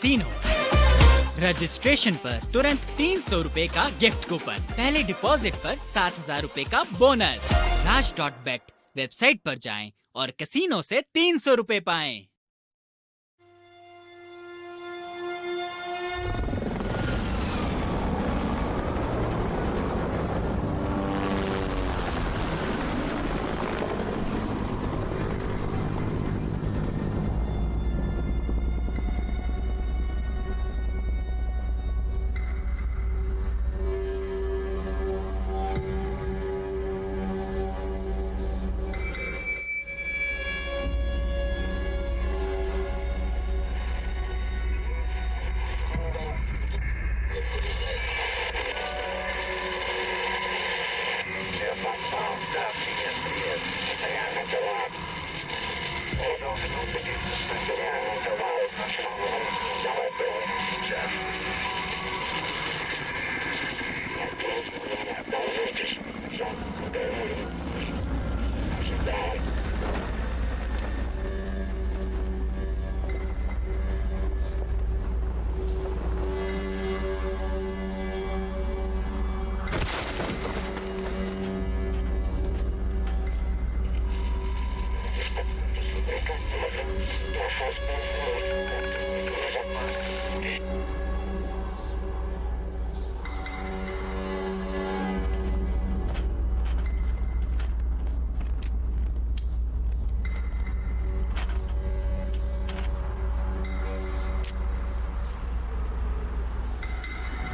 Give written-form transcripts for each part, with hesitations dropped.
Casino. Registration पर तुरंत 300 रुपए का गिफ्ट कूपन, पहले डिपॉजिट पर 7,000 रुपए का बोनस। Raj.bet वेबसाइट पर जाएं और कैसीनो से 300 रुपए पाएं।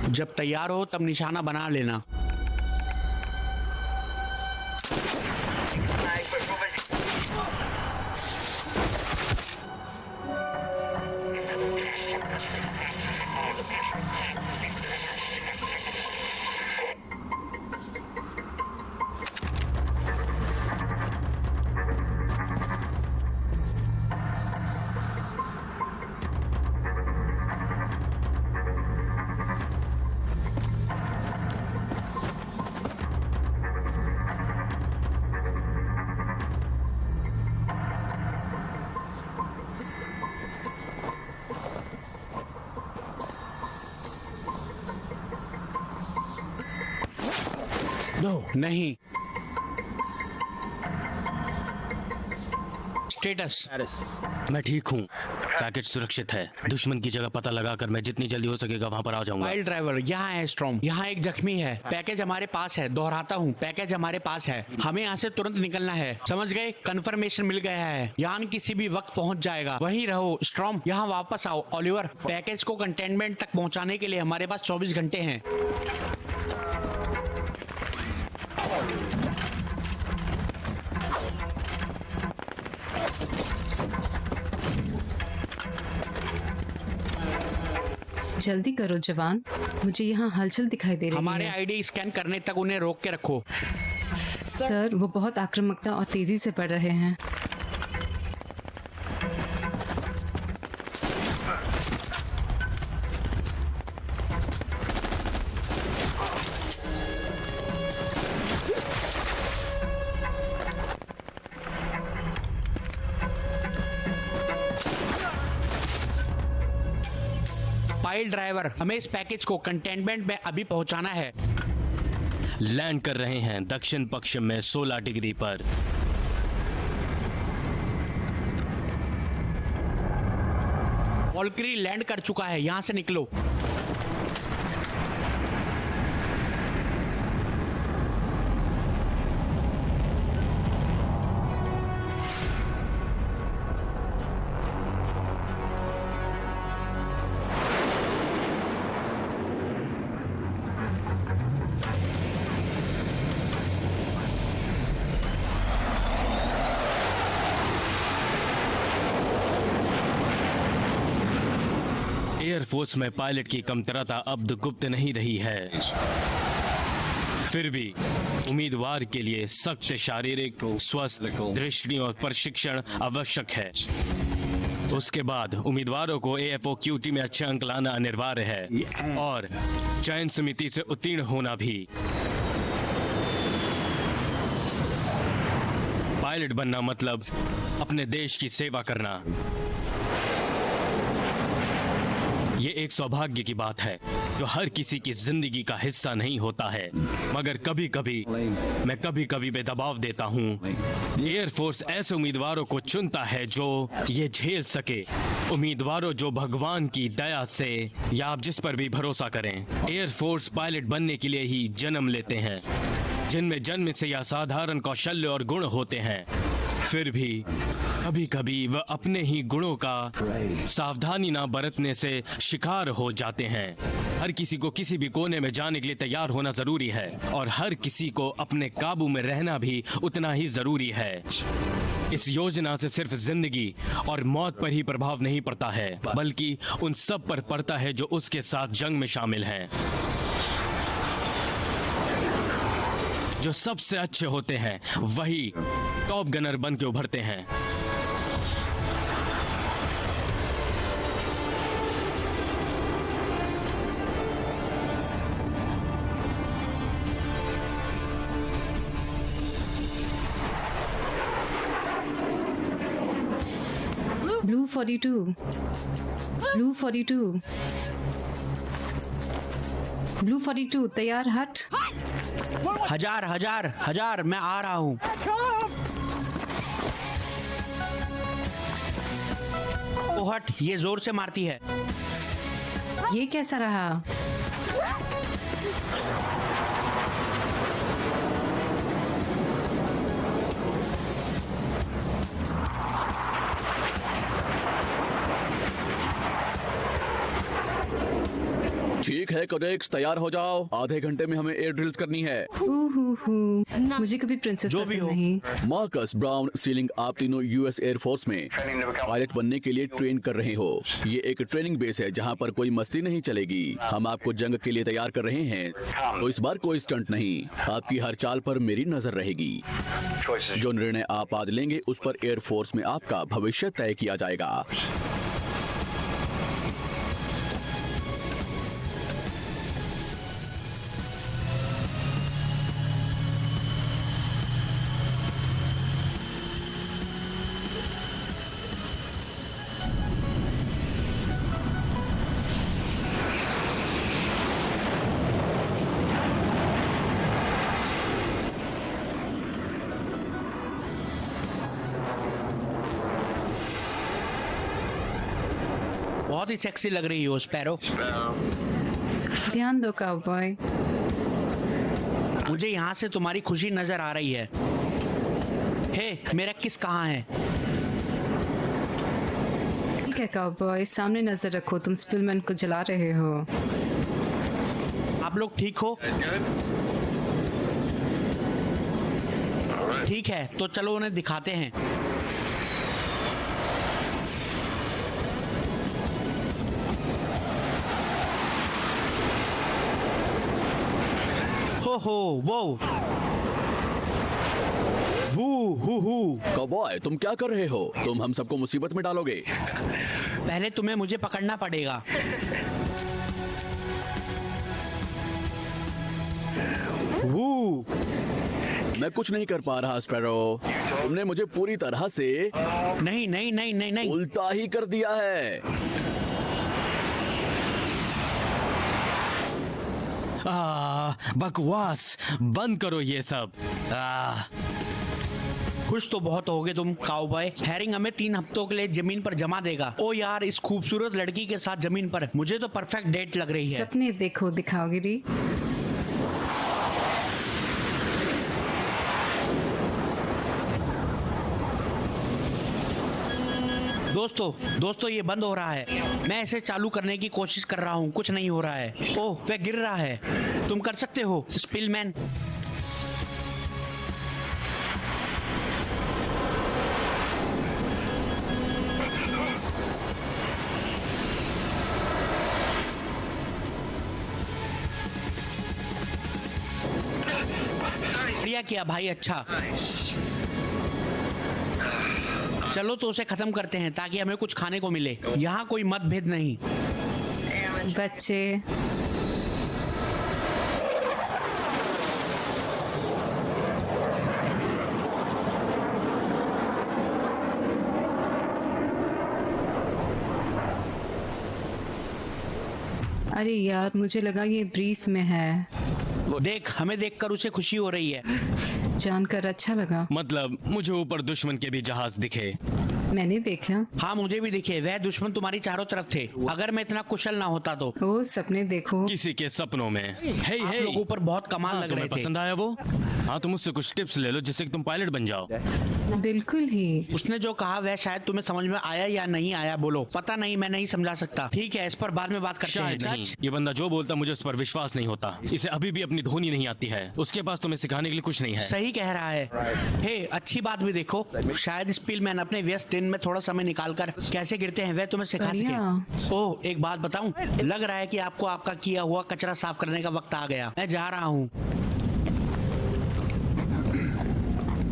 जब तैयार हो तब निशाना बना लेना। नहीं। स्टेटस मैं ठीक हूँ, पैकेज सुरक्षित है। दुश्मन की जगह पता लगाकर मैं जितनी जल्दी हो सकेगा वहाँ पर आ जाऊंगा। फाइल ड्राइवर यहाँ है। स्ट्रॉम यहाँ एक जख्मी है। पैकेज हमारे पास है। दोहराता हूँ, पैकेज हमारे पास है। हमें यहाँ से तुरंत निकलना है, समझ गए? कंफर्मेशन मिल गया है, यान किसी भी वक्त पहुँच जाएगा। वहीं रहो। स्ट्रॉम यहाँ वापस आओ। ओलिवर, पैकेज को कंटेनमेंट तक पहुँचाने के लिए हमारे पास 24 घंटे हैं। जल्दी करो जवान, मुझे यहाँ हलचल दिखाई दे रही है। हमारे आईडी स्कैन करने तक उन्हें रोक के रखो। सर, वो बहुत आक्रामकता और तेजी से बढ़ रहे हैं। फाइल ड्राइवर, हमें इस पैकेज को कंटेनमेंट में अभी पहुंचाना है। लैंड कर रहे हैं दक्षिण पश्चिम में 16 डिग्री पर। वॉल्क्री लैंड कर चुका है, यहां से निकलो। एयरफोर्स में पायलट की कमतरता अब गुप्त नहीं रही है। फिर भी उम्मीदवार के लिए सख्त शारीरिक स्वस्थ दृष्टि और प्रशिक्षण आवश्यक है। उसके बाद उम्मीदवारों को AFOQT में अच्छे अंक लाना अनिवार्य है और चयन समिति से उत्तीर्ण होना भी। पायलट बनना मतलब अपने देश की सेवा करना। ये एक सौभाग्य की बात है जो हर किसी की जिंदगी का हिस्सा नहीं होता है, मगर कभी कभी मैं दबाव देता हूँ। एयरफोर्स ऐसे उम्मीदवारों को चुनता है जो ये झेल सके, उम्मीदवारों जो भगवान की दया से या आप जिस पर भी भरोसा करें, एयरफोर्स पायलट बनने के लिए ही जन्म लेते हैं, जिनमें जन्म से असाधारण कौशल्य और गुण होते हैं। फिर भी कभी कभी वह अपने ही गुणों का सावधानी ना बरतने से शिकार हो जाते हैं। हर किसी को किसी भी कोने में जाने के लिए तैयार होना जरूरी है और हर किसी को अपने काबू में रहना भी उतना ही जरूरी है। इस योजना से सिर्फ जिंदगी और मौत पर ही प्रभाव नहीं पड़ता है, बल्कि उन सब पर पड़ता है जो उसके साथ जंग में शामिल हैं। जो सबसे अच्छे होते हैं वही टॉप गनर बन के उभरते हैं। Blue 42. Blue 42. Blue 42 तैयार हट। हजार मैं आ रहा हूँ। ओ हट, ये जोर से मारती है। ये कैसा रहा? ठीक है कडेक्स, तैयार हो जाओ। आधे घंटे में हमें एयर ड्रिल्स करनी है। मुझे कभी प्रिंसेस जो भी पसंद हो। नहीं। मार्कस ब्राउन सीलिंग, आप तीनों यूएस एयर फोर्स में पायलट बनने के लिए ट्रेन कर रहे हो। ये एक ट्रेनिंग बेस है जहाँ पर कोई मस्ती नहीं चलेगी। हम आपको जंग के लिए तैयार कर रहे हैं, तो इस बार कोई स्टंट नहीं। आपकी हर चाल पर मेरी नजर रहेगी। जो निर्णय आप आज लेंगे उस पर एयर फोर्स में आपका भविष्य तय किया जाएगा। बहुत ही सेक्सी लग रही हो स्पैरो। ध्यान दो काउबॉय। मुझे यहाँ से तुम्हारी खुशी नजर आ रही है। हे, मेरा किस कहाँ है? ठीक है काउबॉय, सामने नजर रखो, तुम स्पिलमैन को जला रहे हो। आप लोग ठीक हो? ठीक है, तो चलो उन्हें दिखाते हैं। हो वो काउबॉय, तुम क्या कर रहे हो? तुम हम सबको मुसीबत में डालोगे। पहले तुम्हें मुझे पकड़ना पड़ेगा। वो मैं कुछ नहीं कर पा रहा स्पैरो। तुमने मुझे पूरी तरह से नहीं। उल्टा ही कर दिया है। बकवास बंद करो ये सब। खुश तो बहुत होगे तुम काउबॉय। हैरिंग हमें 3 हफ्तों के लिए जमीन पर जमा देगा। ओ यार, इस खूबसूरत लड़की के साथ जमीन पर मुझे तो परफेक्ट डेट लग रही है। सपने देखो, दिखाओगे री। दोस्तों ये बंद हो रहा है। मैं इसे चालू करने की कोशिश कर रहा हूँ, कुछ नहीं हो रहा है। ओह, वह गिर रहा है। तुम कर सकते हो स्पिलमैन। बढ़िया किया भाई, अच्छा। चलो तो उसे खत्म करते हैं ताकि हमें कुछ खाने को मिले। यहाँ कोई मतभेद नहीं। बच्चे, अरे यार, मुझे लगा ये ब्रीफ में है। देख, हमें देखकर उसे खुशी हो रही है। जानकर अच्छा लगा। मतलब मुझे ऊपर दुश्मन के भी जहाज दिखे। मैंने देखा। हाँ, मुझे भी दिखे। वह दुश्मन तुम्हारी चारों तरफ थे। अगर मैं इतना कुशल ना होता तो। ओ, सपने देखो। किसी के सपनों में। हे आप लोगों पर बहुत कमाल लग रहे थे। पसंद आया वो? हाँ, तुम मुझसे कुछ टिप्स ले लो जिससे कि तुम पायलट बन जाओ। बिल्कुल ही। उसने जो कहा वह शायद तुम्हें समझ में आया या नहीं आया, बोलो। पता नहीं, मैं नहीं समझा सकता। ठीक है, इस पर बाद में बात करते हैं। शायद नहीं। ये बंदा जो बोलता मुझे उस पर विश्वास नहीं होता। इसे अभी भी अपनी धोनी नहीं आती है। उसके पास तुम्हें सिखाने के लिए कुछ नहीं है। सही कह रहा है। हे, अच्छी बात भी देखो, शायद स्पिलमैन अपने व्यस्त दिन में थोड़ा समय निकालकर कैसे गिरते हैं वह तुम्हें सिखा सके। ओह, एक बात बताऊं, लग रहा है कि आपको आपका किया हुआ कचरा साफ करने का वक्त आ गया। मैं जा रहा हूँ।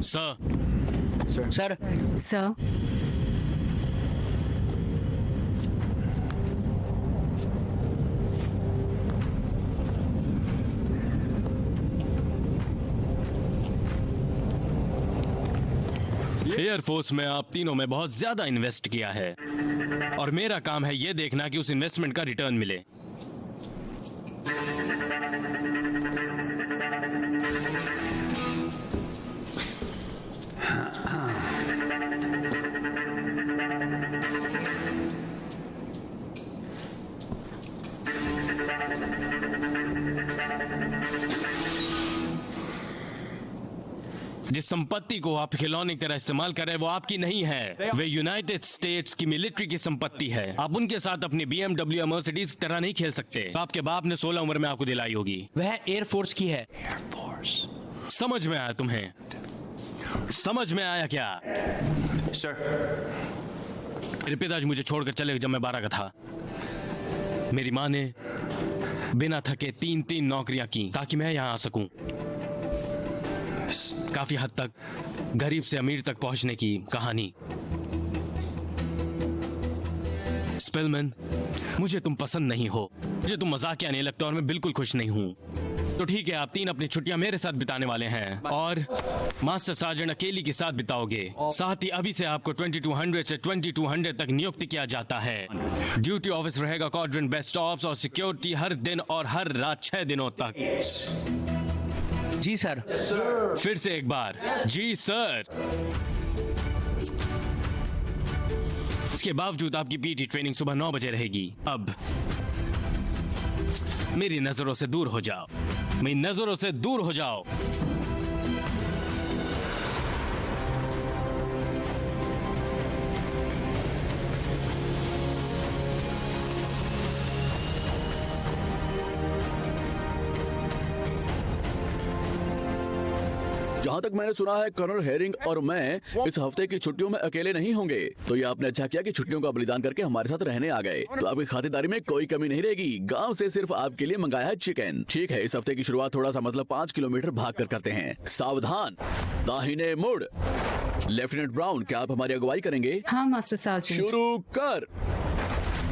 सर। सर। एयरफोर्स में आप तीनों में बहुत ज्यादा इन्वेस्ट किया है और मेरा काम है ये देखना कि उस इन्वेस्टमेंट का रिटर्न मिले। जिस संपत्ति को आप खिलौने की तरह इस्तेमाल कर रहे हैं वो आपकी नहीं है। वे यूनाइटेड स्टेट्स की मिलिट्री की संपत्ति है। आप उनके साथ अपनी BMW या मर्सिडीज की तरह नहीं खेल सकते। आपके बाप ने 16 उम्र में आपको दिलाई होगी। वह एयरफोर्स की है। समझ में आया तुम्हें? समझ में आया क्या? मेरे पिताजी मुझे छोड़कर चले गए जब मैं 12 का था। मेरी माँ ने बिना थके 3-3 नौकरियां की ताकि मैं यहाँ आ सकूं। काफी हद तक गरीब से अमीर तक पहुंचने की कहानी। स्पिलमैन, मुझे तुम पसंद नहीं हो। मुझे तुम मजाकिया नहीं लगता और मैं बिल्कुल खुश नहीं हूं। तो ठीक है, आप 3 अपनी छुट्टियां मेरे साथ बिताने वाले हैं और मास्टर सार्जेंट अकेली के साथ बिताओगे। साथ ही अभी से आपको 2200 से 2200 तक नियुक्त किया जाता है। ड्यूटी ऑफिस रहेगा क्वाड्रेंट बेस्ट ऑप्स और सिक्योरिटी हर दिन और हर रात 6 दिनों तक। जी सर। फिर से एक बार, जी सर। इसके बावजूद आपकी पीटी ट्रेनिंग सुबह 9 बजे रहेगी। अब मेरी नजरों से दूर हो जाओ। मेरी नजरों से दूर हो जाओ। जहाँ तक मैंने सुना है, कर्नल हेरिंग और मैं इस हफ्ते की छुट्टियों में अकेले नहीं होंगे। तो ये आपने अच्छा किया कि छुट्टियों का बलिदान करके हमारे साथ रहने आ गए। तो आपकी खातिरदारी में कोई कमी नहीं रहेगी। गांव से सिर्फ आपके लिए मंगाया है चिकन। ठीक है, इस हफ्ते की शुरुआत थोड़ा सा मतलब 5 किलोमीटर भाग कर करते हैं। सावधान, दाहिने मुड़। लेफ्टिनेंट ब्राउन, क्या आप हमारी अगुवाई करेंगे? हाँ मास्टर सार्जेंट। शुरू कर।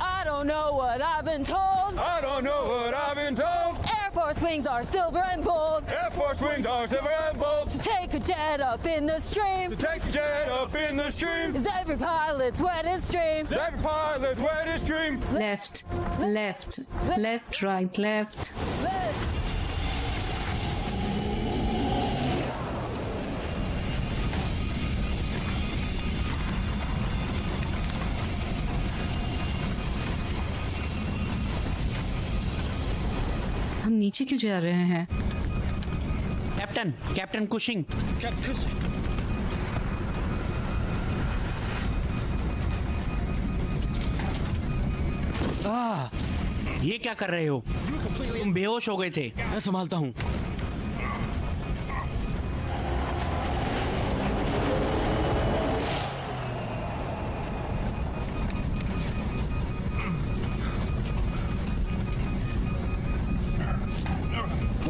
I don't know what I've been told. I don't know what I've been told. Air Force wings are silver and bold. Air Force wings are silver and bold. To take a jet up in the stream To take a jet up in the stream. is every pilot's wettest dream. Every pilot's wettest dream. Left left left right left. Let's हम नीचे क्यों जा रहे हैं? Captain Cushing. ये क्या कर रहे हो? तुम बेहोश हो गए थे। मैं संभालता हूँ।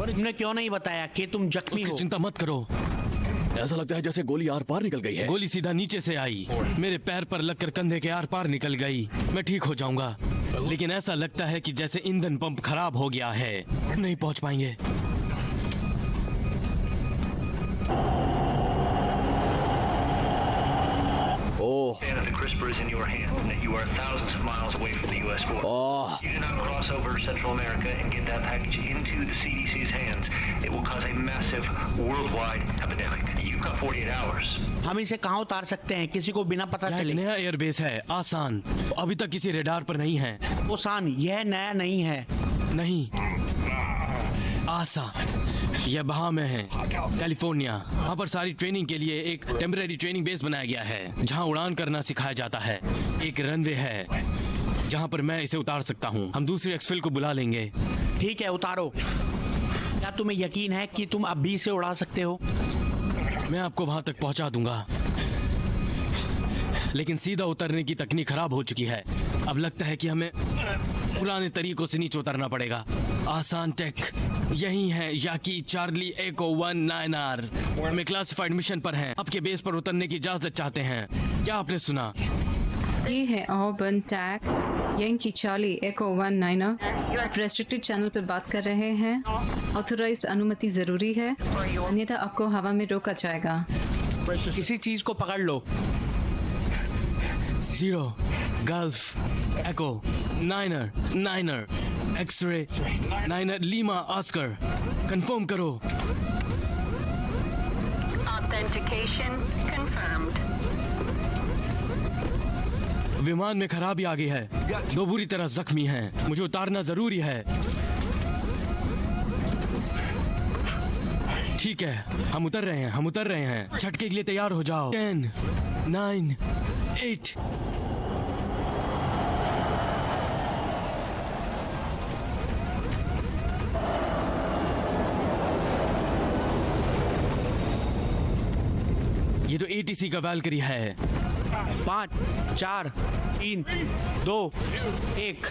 तुमने क्यों नहीं बताया कि तुम जख्मी उसकी हो? चिंता मत करो। ऐसा लगता है जैसे गोली आर पार निकल गई है। गोली सीधा नीचे से आई, मेरे पैर पर लगकर कंधे के आर पार निकल गई। मैं ठीक हो जाऊंगा, लेकिन ऐसा लगता है कि जैसे ईंधन पंप खराब हो गया है। नहीं पहुंच पाएंगे। ओह, that the CRISPR is in your hand and that you are thousands of miles away from the U.S. border. If you do not cross over Central America and get that package into the CDC's hands, it will cause a massive worldwide epidemic. You've got 48 hours. हम इसे कहाँ उतार सकते हैं किसी को बिना पता चले? नया एयरबेस है, आसान, अभी तक किसी रेडार पर नहीं है। ओसान, यह नया नहीं है। नहीं, आसान, यह बहा में है, कैलिफोर्निया। वहाँ पर सारी ट्रेनिंग के लिए एक टेम्परेरी ट्रेनिंग बेस बनाया गया है, जहाँ उड़ान करना सिखाया जाता है। एक रनवे है, जहाँ पर मैं इसे उतार सकता हूँ। हम दूसरी एक्सफिल को बुला लेंगे। ठीक है, उतारो। क्या तुम्हें यकीन है कि तुम अभी इसे उड़ा सकते हो? मैं आपको वहाँ तक पहुँचा दूंगा, लेकिन सीधा उतरने की तकनीक खराब हो चुकी है। अब लगता है कि हमें पुराने तरीकों से नीचे उतरना पड़ेगा। आसान टेक यही है, याकी चार्ली एको 19R। हमें क्लासिफाइड मिशन पर हैं, आपके बेस पर उतरने की इजाजत चाहते हैं। क्या आपने सुना? ये है ऑबर्न टैक यंकी चार्ली एको 19R। आप रेस्ट्रिक्टेड चैनल पर बात कर रहे हैं। ऑथोराइज्ड अनुमति जरूरी है, अन्यथा आपको हवा में रोका जाएगा। किसी चीज को पकड़ लो। 0 golf echo 9R xray 9R lima oscar. Confirm करो। Authentication confirmed. विमान में खराबी आ गई है, 2 बुरी तरह जख्मी हैं। मुझे उतारना जरूरी है। ठीक है, हम उतर रहे हैं। झटके के लिए तैयार हो जाओ। 10 9 8 ये तो ATC का वैल्करी है। 5 4 3 2 1।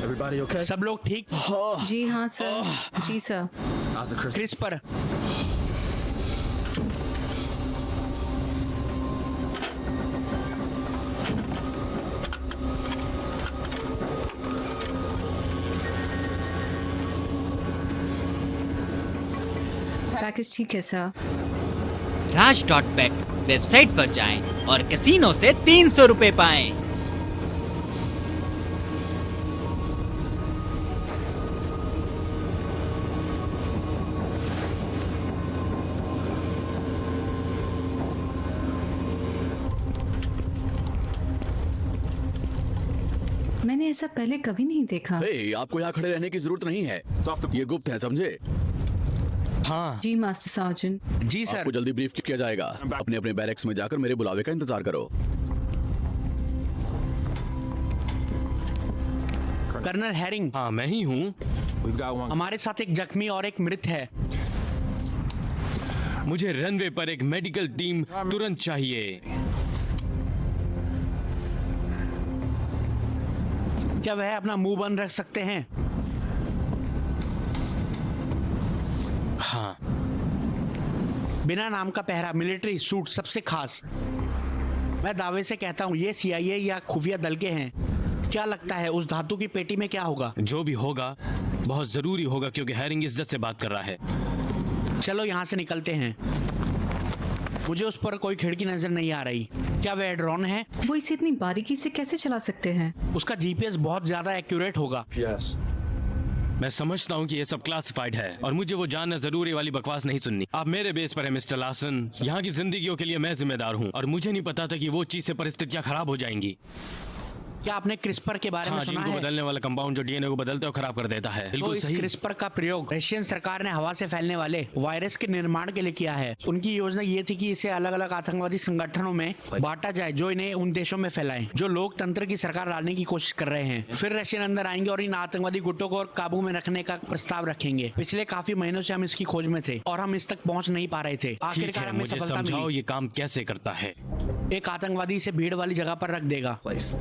Everybody okay? सब लोग ठीक? जी हाँ सर, जी सर। क्रिस्पर, पैकेज ठीक है सर। Raj.bet वेबसाइट पर जाएं और कैसीनो से 300 रुपए पाएं। मैंने ऐसा पहले कभी नहीं देखा। आपको यहाँ खड़े रहने की जरूरत नहीं है, ये गुप्त है, समझे? हाँ जी मास्टर सार्जेंट। जी सर। आपको जल्दी ब्रीफ किया जाएगा। अपने अपने बैरक्स में जाकर मेरे बुलावे का इंतजार करो। Colonel Herring. हाँ, मैं ही हूँ। हमारे साथ एक जख्मी और एक मृत है। मुझे रनवे पर एक मेडिकल टीम तुरंत चाहिए। क्या वह अपना मुंह बंद रख सकते हैं? हाँ। बिना नाम का पहरा, मिलिट्री सूट, सबसे खास। मैं दावे से कहता हूँ ये CIA या खुफिया दल के हैं। क्या लगता है उस धातु की पेटी में क्या होगा? जो भी होगा बहुत जरूरी होगा, क्योंकि हैरिंग इज्जत से बात कर रहा है। चलो यहाँ से निकलते हैं। मुझे उस पर कोई खिड़की नजर नहीं आ रही। क्या वह ड्रोन है? वो इसे इतनी बारीकी से कैसे चला सकते हैं? उसका GPS बहुत ज्यादा एक्यूरेट होगा। मैं समझता हूँ कि ये सब क्लासिफाइड है और मुझे वो जानना जरूरी वाली बकवास नहीं सुननी। आप मेरे बेस पर है मिस्टर लार्सन। यहाँ की जिंदगियों के लिए मैं जिम्मेदार हूँ और मुझे नहीं पता था कि वो चीज से परिस्थितियाँ खराब हो जाएंगी। क्या आपने क्रिस्पर के बारे में सुना है? बदलने वाला कंपाउंड जो DNA को बदलता है और खराब कर देता है। बिल्कुल सही। क्रिस्पर का प्रयोग रशियन सरकार ने हवा से फैलने वाले वायरस के निर्माण के लिए किया है। उनकी योजना ये थी कि इसे अलग अलग आतंकवादी संगठनों में बांटा जाए जो इन्हें उन देशों में फैलाएं जो लोकतंत्र की सरकार लाने की कोशिश कर रहे हैं। फिर रशियन अंदर आएंगे और इन आतंकवादी गुटों को काबू में रखने का प्रस्ताव रखेंगे। पिछले काफी महीनों से हम इसकी खोज में थे और हम इस तक पहुँच नहीं पा रहे थे। आखिरकार हमें सफलता मिली। ये काम कैसे करता है? एक आतंकवादी इसे भीड़ वाली जगह पर रख देगा,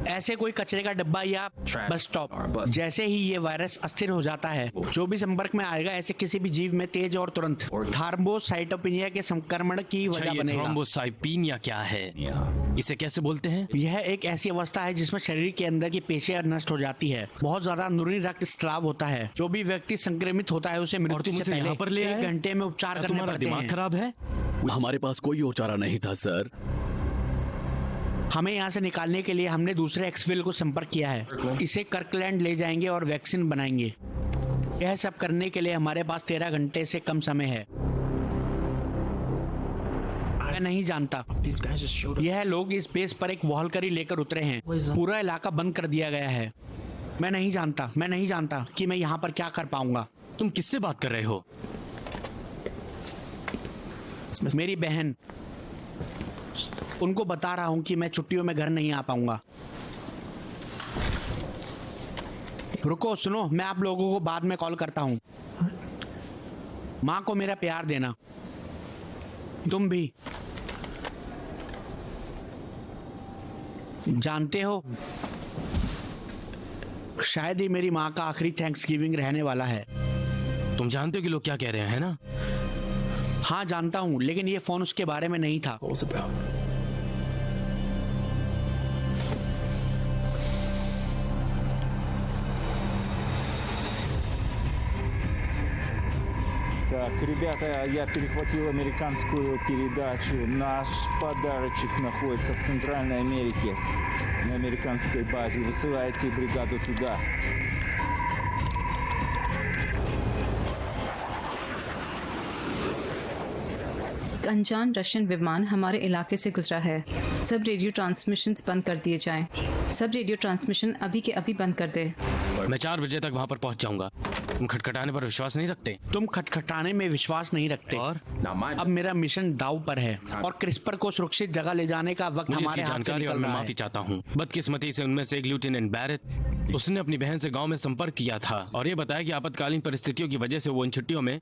ऐसे कोई कचरे का डब्बा या बस स्टॉप। जैसे ही ये वायरस अस्थिर हो जाता है, जो भी संपर्क में आएगा ऐसे किसी भी जीव में तेज और तुरंत थ्रोम्बोसाइटोपेनिया के संक्रमण की वजह बनेगा। थ्रोम्बोसाइटोपेनिया क्या है? इसे कैसे बोलते हैं? यह एक ऐसी अवस्था है जिसमें शरीर के अंदर की पेशियां नष्ट हो जाती है, बहुत ज्यादा अंदरूनी रक्त स्त्राव होता है। जो भी व्यक्ति संक्रमित होता है उसे मृत्यु से पहले पर ले 1 घंटे में उपचार करने पड़ते हैं। दिमाग खराब है? हमारे पास कोई और चारा नहीं था सर। हमें यहाँ से निकालने के लिए हमने दूसरे एक्सविल को संपर्क किया है। इसे कर्कलैंड ले जाएंगे और वैक्सीन बनाएंगे। यह सब करने के लिए हमारे पास 13 घंटे से कम समय है। मैं नहीं जानता, यह लोग इस बेस पर एक वॉलकरी लेकर उतरे हैं। पूरा इलाका बंद कर दिया गया है। मैं नहीं जानता कि मैं यहाँ पर क्या कर पाऊंगा। तुम किससे बात कर रहे हो? मेरी बहन, उनको बता रहा हूँ कि मैं छुट्टियों में घर नहीं आ पाऊंगा। रुको, सुनो, मैं आप लोगों को बाद में कॉल करता हूँ। माँ को मेरा प्यार देना, तुम भी। जानते हो, शायद ही मेरी माँ का आखिरी थैंक्सगिविंग रहने वाला है। तुम जानते हो कि लोग क्या कह रहे हैं, है ना? हाँ जानता हूँ, लेकिन ये फोन उसके बारे में नहीं था। Так, ребята, я перехватил американскую передачу. Наш подарочек находится в Центральной Америке, на американской базе. Высылайте бригаду туда. अनजान रशियन विमान हमारे इलाके से गुजरा है। सब रेडियो ट्रांसमिशन बंद कर दिए जाएं। सब रेडियो ट्रांसमिशन अभी के अभी बंद कर दे। मैं 4 बजे तक वहाँ पर पहुँच जाऊंगा। तुम खटखटाने पर विश्वास नहीं रखते? तुम खटखटाने में विश्वास नहीं रखते। और अब मेरा मिशन दाव पर है और क्रिस्पर को सुरक्षित जगह ले जाने का वक्त हमारे हाथ से जानकारी और मैं माफी चाहता हूँ। बदकिस्मती से उनमें से एक लेफ्टिनेंट बैरेट, उसने अपनी बहन से गांव में संपर्क किया था और ये बताया कि आपातकालीन परिस्थितियों की वजह से वो इन छुट्टियों में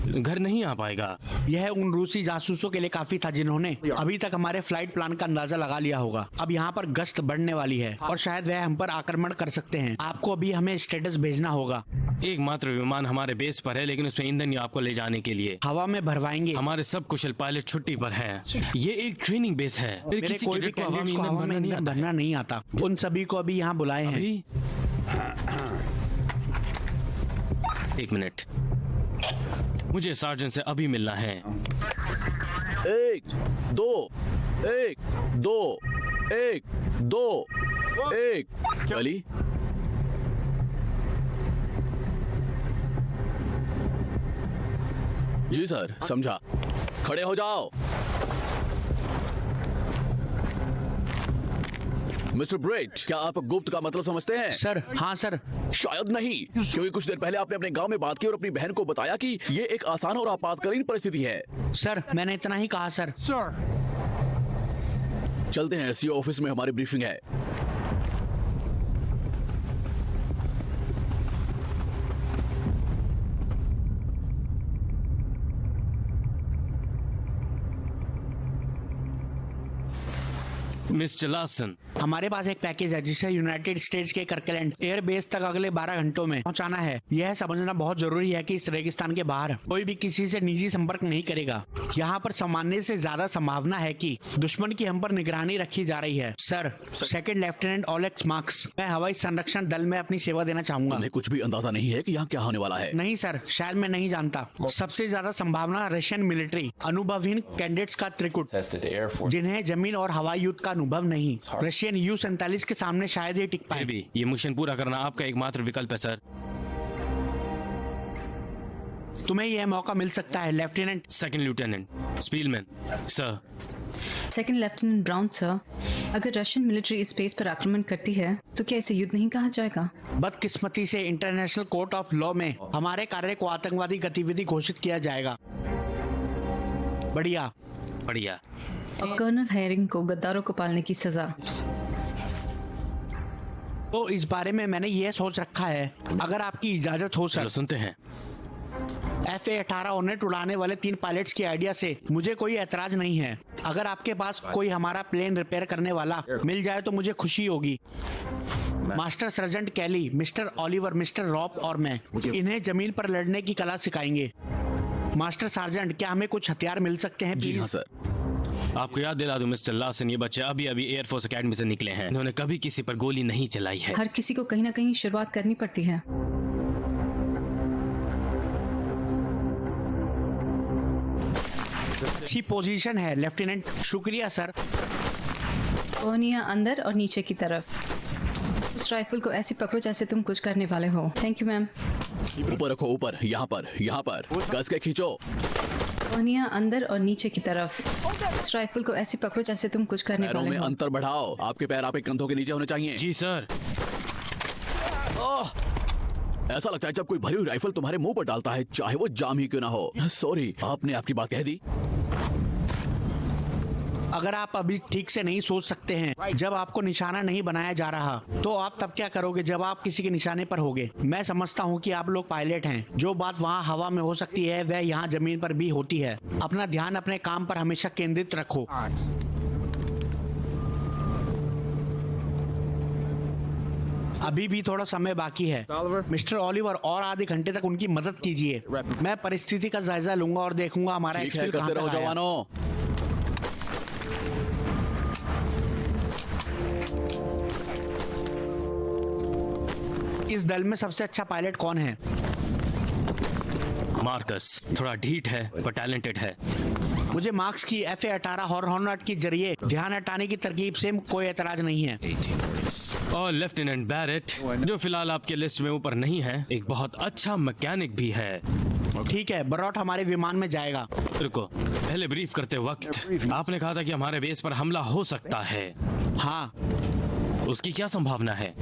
घर नहीं आ पाएगा। यह उन रूसी जासूसों के लिए काफी था जिन्होंने अभी तक हमारे फ्लाइट प्लान का अंदाजा लगा लिया होगा। अब यहाँ पर गश्त बढ़ने वाली है और शायद वह हम पर आक्रमण कर सकते हैं। आपको अभी हमें स्टेटस भेजना होगा। एकमात्र विमान हमारे बेस पर है, लेकिन उसमें ईंधन आपको ले जाने के लिए हवा में भरवाएंगे। हमारे सब कुशल पायलट छुट्टी पर हैं। ये एक ट्रेनिंग बेस है। किसी कोई भी कैडेट्स को हवा में ईंधन भरना नहीं आता। उन सभी को अभी यहाँ बुलाए हैं। 1 मिनट, मुझे सार्जेंट से अभी मिलना है। 1 2 1 2 1 2 1। अली, जी सर, समझा। खड़े हो जाओ। मिस्टर ब्रेट, क्या आप गुप्त का मतलब समझते हैं? सर, हाँ सर। शायद नहीं, क्योंकि कुछ देर पहले आपने अपने गांव में बात की और अपनी बहन को बताया कि ये एक आसान और आपातकालीन परिस्थिति है। सर, मैंने इतना ही कहा सर। चलते हैं, सीओ ऑफिस में हमारी ब्रीफिंग है। मिस्टर लार्सन, हमारे पास एक पैकेज है जिसे यूनाइटेड स्टेट्स के कर्कलैंड एयर बेस तक अगले 12 घंटों में पहुंचाना है। यह समझना बहुत जरूरी है कि इस रेगिस्तान के बाहर कोई भी किसी से निजी संपर्क नहीं करेगा। यहाँ पर सामान्य से ज्यादा संभावना है कि दुश्मन की हम पर निगरानी रखी जा रही है। Sir, second lieutenant OLX marks, मैं हवाई संरक्षण दल में अपनी सेवा देना चाहूंगा। तुम्हें कुछ भी अंदाजा नहीं है कि यहाँ क्या होने वाला है? नहीं सर, शायद मैं नहीं जानता। सबसे ज्यादा संभावना रशियन मिलिट्री अनुभवहीन कैडेट्स का त्रिकुट, जिन्हें जमीन और हवाई युद्ध का अनुभव नहीं, रशियन U-47 के सामने शायद ही टिक पाए। भी ये मिशन पूरा करना आपका एकमात्र विकल्प है सर। तुम्हें यह मौका मिल सकता है lieutenant. Second lieutenant Spielman sir. Second lieutenant brown sir, अगर रशियन मिलिट्री इस बेस पर आक्रमण करती है तो क्या इसे युद्ध नहीं कहा जाएगा? बदकिस्मती से इंटरनेशनल कोर्ट ऑफ लॉ में हमारे कार्य को आतंकवादी गतिविधि घोषित किया जाएगा। बढ़िया बढ़िया। और कर्नल हेरिंग को गद्दारों को पालने की सजा। तो इस बारे में मैंने ये सोच रखा है, अगर आपकी इजाजत हो सर। सुनते हैं। FA-18 ऑर्नेट उड़ाने वाले 3 पायलट्स की आइडिया से मुझे कोई ऐतराज नहीं है। अगर आपके पास कोई हमारा प्लेन रिपेयर करने वाला मिल जाए तो मुझे खुशी होगी। मास्टर सर्जेंट कैली, मिस्टर ऑलिवर, मिस्टर रॉब और मैं इन्हें जमीन पर लड़ने की कला सिखाएंगे। मास्टर सार्जेंट, क्या हमें कुछ हथियार मिल सकते हैं प्लीज? जी हाँ सर। आपको याद दिला दूं मिस्टर लार्सन, ये बच्चे अभी अभी एयरफोर्स एकेडमी से निकले हैं। इन्होंने कभी किसी पर गोली नहीं चलाई है। हर किसी को कहीं ना कहीं शुरुआत करनी पड़ती है। अच्छी पोजीशन है लेफ्टिनेंट। शुक्रिया सर। कोहनिया अंदर और नीचे की तरफ। उस राइफल को ऐसे पकड़ो जैसे तुम कुछ करने वाले हो। Thank you ma'am. ऊपर रखो, ऊपर, यहाँ पर कस के खींचो। कोहनिया अंदर और नीचे की तरफ। उस राइफल को ऐसे पकड़ो जैसे तुम कुछ करने पैरों वाले में हो। अंतर बढ़ाओ। आपके पैर आपके कंधों के नीचे होने चाहिए। जी सर। ऐसा लगता है जब कोई भरी हुई राइफल तुम्हारे मुंह पर डालता है, चाहे वो जाम ही क्यों ना हो। सॉरी, आपने आपकी बात कह दी। अगर आप अभी ठीक से नहीं सोच सकते हैं, जब आपको निशाना नहीं बनाया जा रहा, तो आप तब क्या करोगे जब आप किसी के निशाने पर होगे? मैं समझता हूँ कि आप लोग पायलट हैं। जो बात वहाँ हवा में हो सकती है वह यहाँ जमीन पर भी होती है। अपना ध्यान अपने काम पर हमेशा केंद्रित रखो। अभी भी थोड़ा समय बाकी है मिस्टर ऑलिवर, और आधे घंटे तक उनकी मदद कीजिए। मैं परिस्थिति का जायजा लूंगा और देखूंगा हमारा ठीक है, एक्सफिल कहाँ करते रहो तक आया। जवानों। इस दल में सबसे अच्छा पायलट कौन है? मार्कस थोड़ा ढीठ है पर टैलेंटेड है। मुझे मार्क्स की FA-18 हॉर्नट के जरिए ध्यान हटाने की तरकीब से कोई एतराज नहीं है। और लेफ्टिनेंट बैरेट, जो फिलहाल आपके लिस्ट में ऊपर नहीं है, एक बहुत अच्छा मैकेनिक भी है। ठीक है, बरौट हमारे विमान में जाएगा। रुको, पहले ब्रीफ करते वक्त आपने कहा था कि हमारे बेस पर हमला हो सकता है। हाँ। उसकी क्या संभावना है?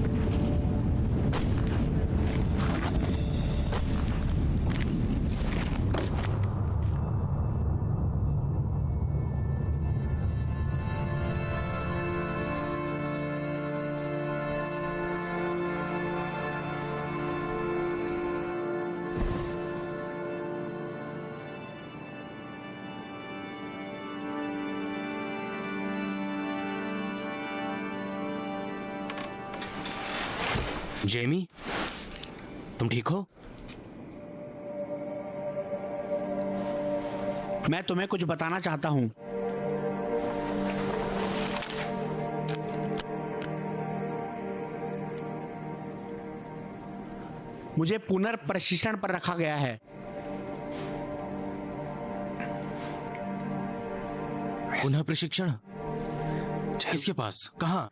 जेमी, तुम ठीक हो? मैं तुम्हें कुछ बताना चाहता हूँ। मुझे पुनर्प्रशिक्षण पर रखा गया है। पुनः प्रशिक्षण? किसके पास? कहाँ?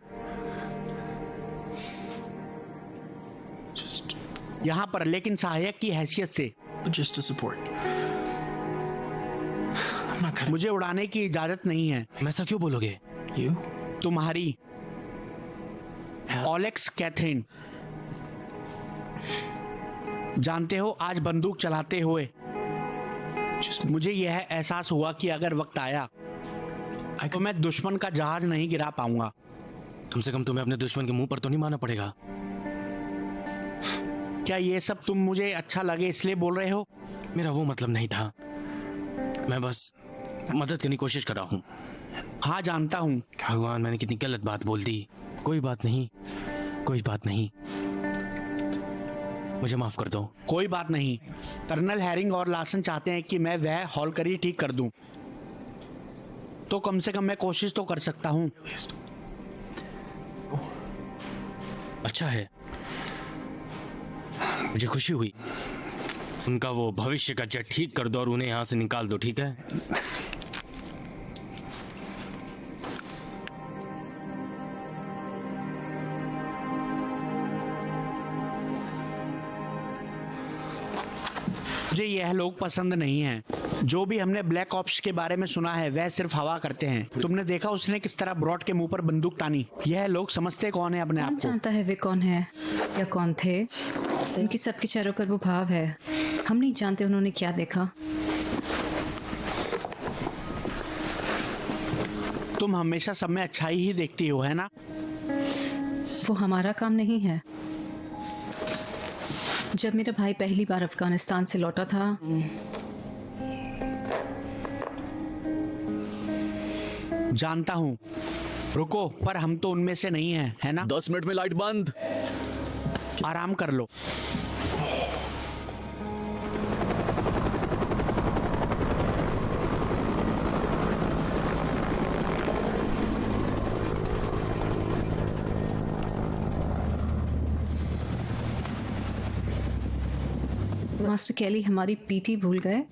यहाँ पर, लेकिन सहायक की हैसियत से। मुझे उड़ाने की इजाजत नहीं है। ऐसा क्यों बोलोगे? तुम्हारी ओलेक्स कैथरीन, जानते हो, आज बंदूक चलाते हुए मुझे यह एहसास हुआ कि अगर वक्त आया तो मैं दुश्मन का जहाज नहीं गिरा पाऊंगा। कम से कम तुम्हें अपने दुश्मन के मुंह पर तो नहीं मारना पड़ेगा। क्या ये सब तुम मुझे अच्छा लगे इसलिए बोल रहे हो? मेरा वो मतलब नहीं था, मैं बस मदद करने की कोशिश कर रहा हूँ। हाँ जानता हूँ। भगवान, मैंने कितनी गलत बात बोल दी। कोई बात नहीं, कोई बात नहीं, मुझे माफ कर दो। कोई बात नहीं। कर्नल हैरिंग और लार्सन चाहते हैं कि मैं वह हॉलकरी ठीक कर दूं, तो कम से कम मैं कोशिश तो कर सकता हूँ। अच्छा है, मुझे खुशी हुई। उनका वो भविष्य का जेट ठीक कर दो और उन्हें यहां से निकाल दो, ठीक है? मुझे यह लोग पसंद नहीं हैं। जो भी हमने ब्लैक ऑप्स के बारे में सुना है वह सिर्फ हवा करते हैं। तुमने देखा उसने किस तरह ब्रॉड के मुंह पर बंदूक तानी। यह लोग समझते कौन है अपने आप को? जानता है वे कौन है या कौन थे। उनकी सबके चेहरों पर वो भाव है। हम नहीं जानते उन्होंने क्या देखा। तुम हमेशा सब में अच्छाई ही देखती हो, है ना? वो हमारा काम नहीं है। जब मेरा भाई पहली बार अफगानिस्तान से लौटा था, जानता हूँ, रुको, पर हम तो उनमें से नहीं हैं, है ना? 10 मिनट में लाइट बंद। आराम कर लो। मास्टर कैली हमारी पीटी भूल गए।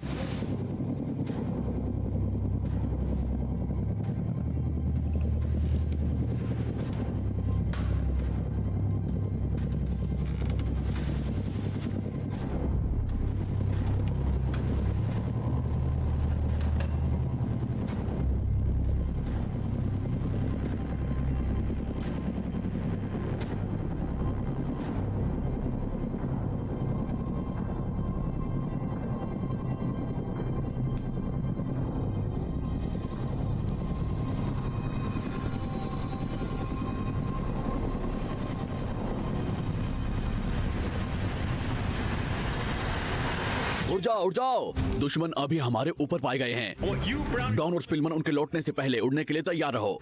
उड़ जाओ। दुश्मन अभी हमारे ऊपर पाए गए हैं। डॉन और स्पिलमन उनके लौटने से पहले उड़ने के लिए तैयार रहो।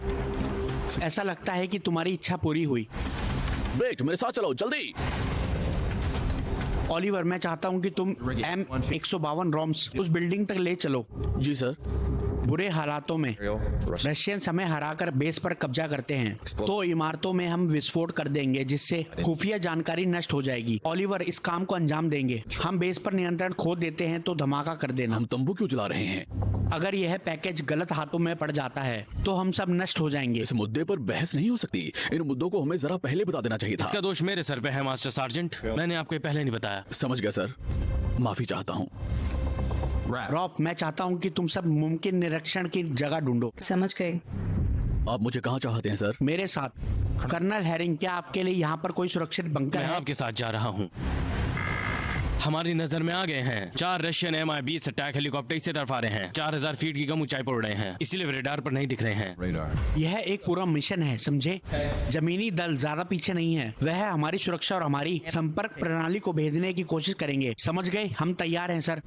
ऐसा लगता है कि तुम्हारी इच्छा पूरी हुई। ब्रेट, मेरे साथ चलो जल्दी। ओलिवर, मैं चाहता हूँ कि तुम M152 रॉम्स उस बिल्डिंग तक ले चलो। जी सर। बुरे हालातों में रशियंस हमें हराकर बेस पर कब्जा करते हैं, तो इमारतों में हम विस्फोट कर देंगे जिससे खुफिया जानकारी नष्ट हो जाएगी। ओलिवर, इस काम को अंजाम देंगे। हम बेस पर नियंत्रण खो देते हैं तो धमाका कर देना। हम तंबू क्यों जला रहे हैं? अगर यह पैकेज गलत हाथों में पड़ जाता है तो हम सब नष्ट हो जाएंगे। इस मुद्दे पर बहस नहीं हो सकती। इन मुद्दों को हमें जरा पहले बता देना चाहिए था। इसका दोष मेरे सर पे है मास्टर सार्जेंट। मैंने आपको ये पहले नहीं बताया। समझ गया सर, माफी चाहता हूँ। रॉब, मैं चाहता हूँ कि तुम सब मुमकिन निरीक्षण की जगह ढूंढो। समझ गए। आप मुझे कहाँ चाहते हैं सर? मेरे साथ। कर्नल हैरिंग, क्या आपके लिए यहाँ पर कोई सुरक्षित बंकर मैं है? आपके साथ जा रहा हूँ। हमारी नजर में आ गए हैं 4 रशियन MI-20 अटैक हेलीकॉप्टर इसी तरफ आ रहे हैं। 4000 फीट की कम ऊंचाई पर उड़ रहे हैं, इसीलिए वे रेडार पर नहीं दिख रहे हैं। यह एक पूरा मिशन है, समझे? जमीनी दल ज्यादा पीछे नहीं है। वह हमारी सुरक्षा और हमारी संपर्क प्रणाली को भेजने की कोशिश करेंगे। समझ गए? हम तैयार हैं सर।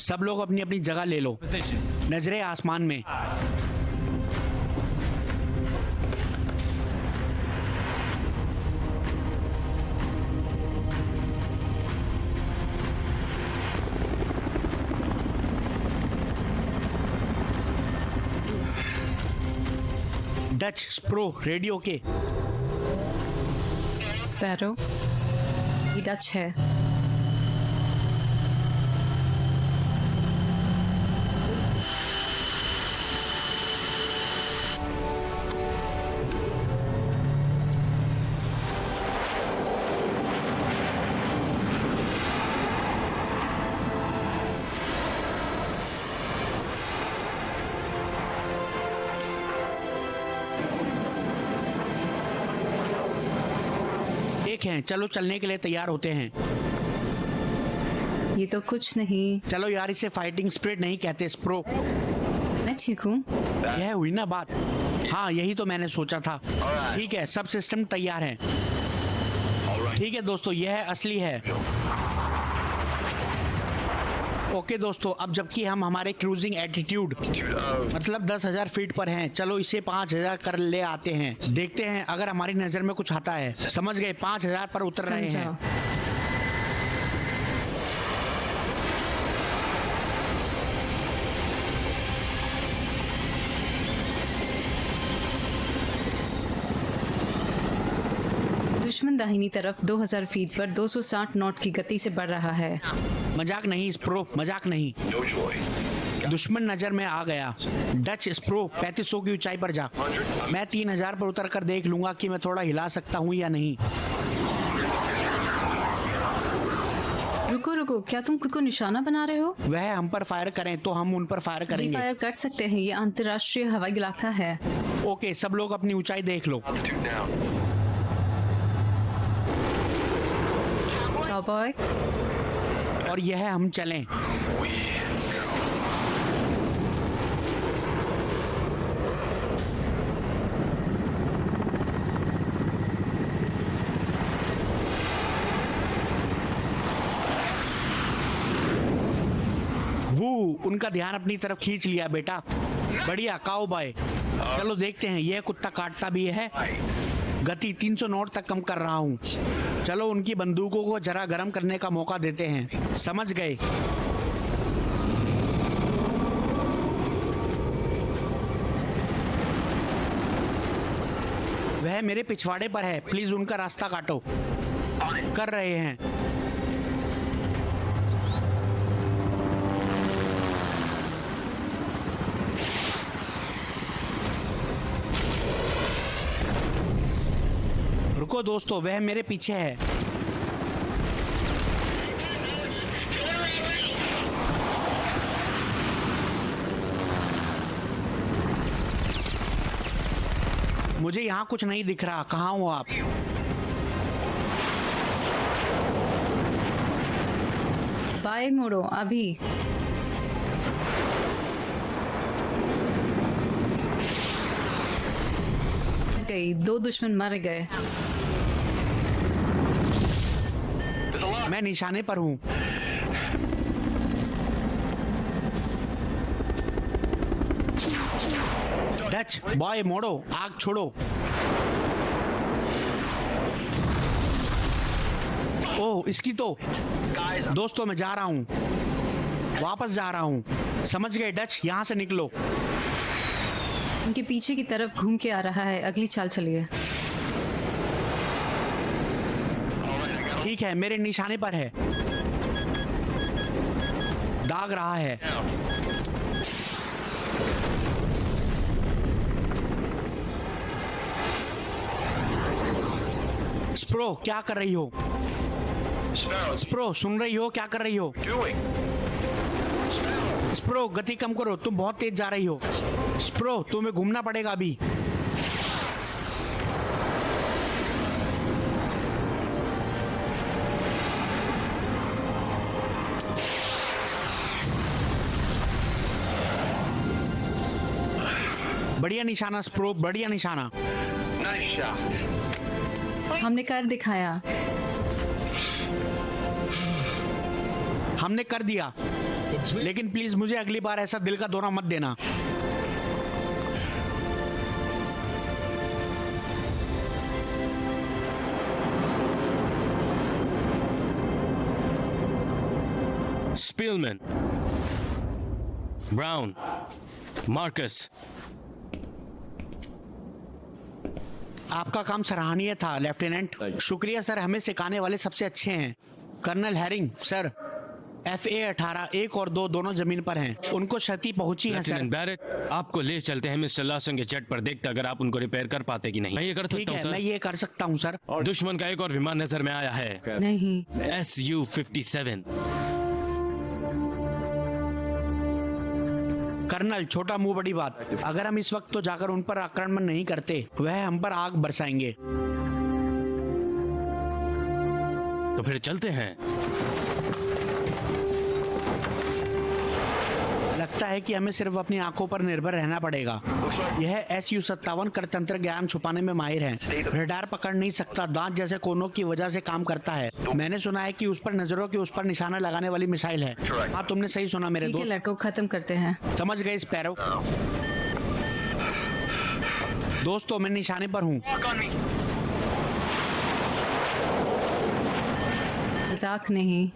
सब लोग अपनी अपनी जगह ले लो। नजरें आसमान में। डच स्प्रो रेडियो के। स्पैरो, ये डच है। हैं, चलो चलने के लिए तैयार होते हैं। ये तो कुछ नहीं। चलो यार, इसे फाइटिंग स्पिरिट नहीं कहते स्प्रो। मैं ठीक हूँ। यह हुई ना बात? हाँ, यही तो मैंने सोचा था। ठीक है, सब सिस्टम तैयार है। ठीक है दोस्तों, यह असली है। ओके दोस्तों, अब जबकि हम हमारे क्रूजिंग एटीट्यूड मतलब 10,000 फीट पर हैं, चलो इसे 5,000 कर ले आते हैं। देखते हैं अगर हमारी नजर में कुछ आता है। समझ गए? 5,000 पर उतर रहे हैं। दुश्मन दाहिनी तरफ 2000 फीट पर 260 नॉट की गति से बढ़ रहा है। मजाक नहीं स्प्रो, मजाक नहीं। दुश्मन नजर में आ गया। डच स्प्रो, 3500 की ऊंचाई पर जा। मैं 3000 पर उतर कर देख लूंगा कि मैं थोड़ा हिला सकता हूँ या नहीं। रुको रुको, क्या तुम खुद को निशाना बना रहे हो? वह हम पर फायर करें तो हम उन पर फायर करेंगे। फायर कर सकते हैं, ये अंतर्राष्ट्रीय हवाई इलाका है। ओके, सब लोग अपनी ऊंचाई देख लो। काउबॉय, और यह हम चलें। उनका ध्यान अपनी तरफ खींच लिया बेटा। बढ़िया काउबॉय। चलो देखते हैं यह कुत्ता काटता भी है। गति 300 नॉट तक कम कर रहा हूँ। चलो उनकी बंदूकों को जरा गर्म करने का मौका देते हैं। समझ गए? वह मेरे पिछवाड़े पर है, प्लीज उनका रास्ता काटो। कर रहे हैं। रुको दोस्तों, वह मेरे पीछे है। मुझे यहाँ कुछ नहीं दिख रहा। कहाँ हो आप? बाएं मुड़ो अभी। गई, 2 दुश्मन मर गए। मैं निशाने पर हूँ। डच बॉय मोड़ो, आग छोड़ो। ओह इसकी तो। दोस्तों मैं जा रहा हूँ, वापस जा रहा हूँ। समझ गए डच, यहाँ से निकलो। उनके पीछे की तरफ घूम के आ रहा है। अगली चाल चलिए। ठीक है, मेरे निशाने पर है। दाग रहा है। स्प्रो क्या कर रही हो? स्प्रो सुन रही हो? क्या कर रही हो? स्प्रो गति कम करो, तुम बहुत तेज जा रही हो। स्प्रो तुम्हें घूमना पड़ेगा अभी। बढ़िया निशाना स्प्रो, बढ़िया निशाना। हमने कर दिखाया। हमने कर दिया, लेकिन प्लीज मुझे अगली बार ऐसा दिल का दौरा मत देना। स्पीलमैन, ब्राउन, मार्कस, आपका काम सराहनीय था लेफ्टिनेंट। शुक्रिया सर, हमें सिखाने वाले सबसे अच्छे हैं। कर्नल हैरिंग सर, FA-18 1 और 2 दोनों जमीन पर हैं। उनको क्षति पहुंची है सर। बैरेट, आपको ले चलते हैं मिस्टर लासन के जेट पर, देखते अगर आप उनको रिपेयर कर पाते कि नहीं। मैं ये कर सकता हूँ सर। मैं ये कर सकता हूँ सर। दुश्मन का एक और विमान नजर में आया है। नहीं। SU-57। कर्नल छोटा मुंह बड़ी बात। अगर हम इस वक्त तो जाकर उन पर आक्रमण नहीं करते, वह हम पर आग बरसाएंगे। तो फिर चलते हैं। लगता है कि हमें सिर्फ अपनी आंखों पर निर्भर रहना पड़ेगा। यह SU-57 करतंत्र ज्ञान छुपाने में माहिर है। रडार पकड़ नहीं सकता, दांत जैसे कोनों की वजह से काम करता है। मैंने सुना है कि उस पर नजरों के उस पर निशाना लगाने वाली मिसाइल है। हाँ तुमने सही सुना मेरे दोस्त। लड़कों खत्म करते हैं। समझ गए स्पैरो? दोस्तों मैं निशाने पर हूँ। मजाक नहीं।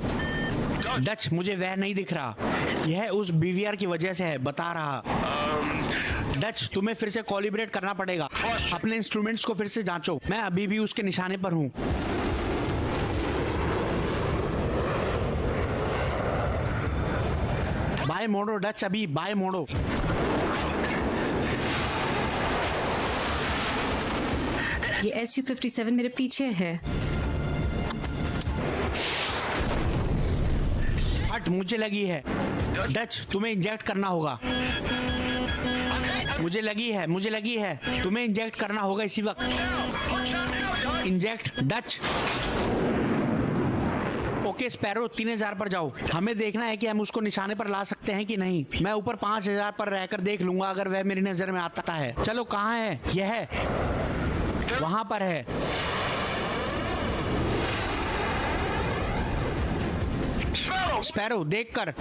डच मुझे वह नहीं दिख रहा। यह उस BVR की वजह से है, बता रहा। डच तुम्हें फिर से कॉलिब्रेट करना पड़ेगा। अपने इंस्ट्रूमेंट्स को फिर से जांचो। मैं अभी भी उसके निशाने पर हूँ। बाय मोड़ो डच, अभी बाय मोड़ो। ये SU-57 मेरे पीछे है। हट, मुझे लगी है। डच तुम्हें इंजेक्ट करना होगा। मुझे लगी है। तुम्हें इंजेक्ट करना होगा इसी वक्त। Inject Dutch. ओके स्पैरो, 3000 पर जाओ। हमें देखना है कि हम उसको निशाने पर ला सकते हैं कि नहीं। मैं ऊपर 5000 पर रहकर देख लूंगा अगर वह मेरी नजर में आता है। चलो कहाँ है? यह है, वहां पर है। स्पैरो देख कर।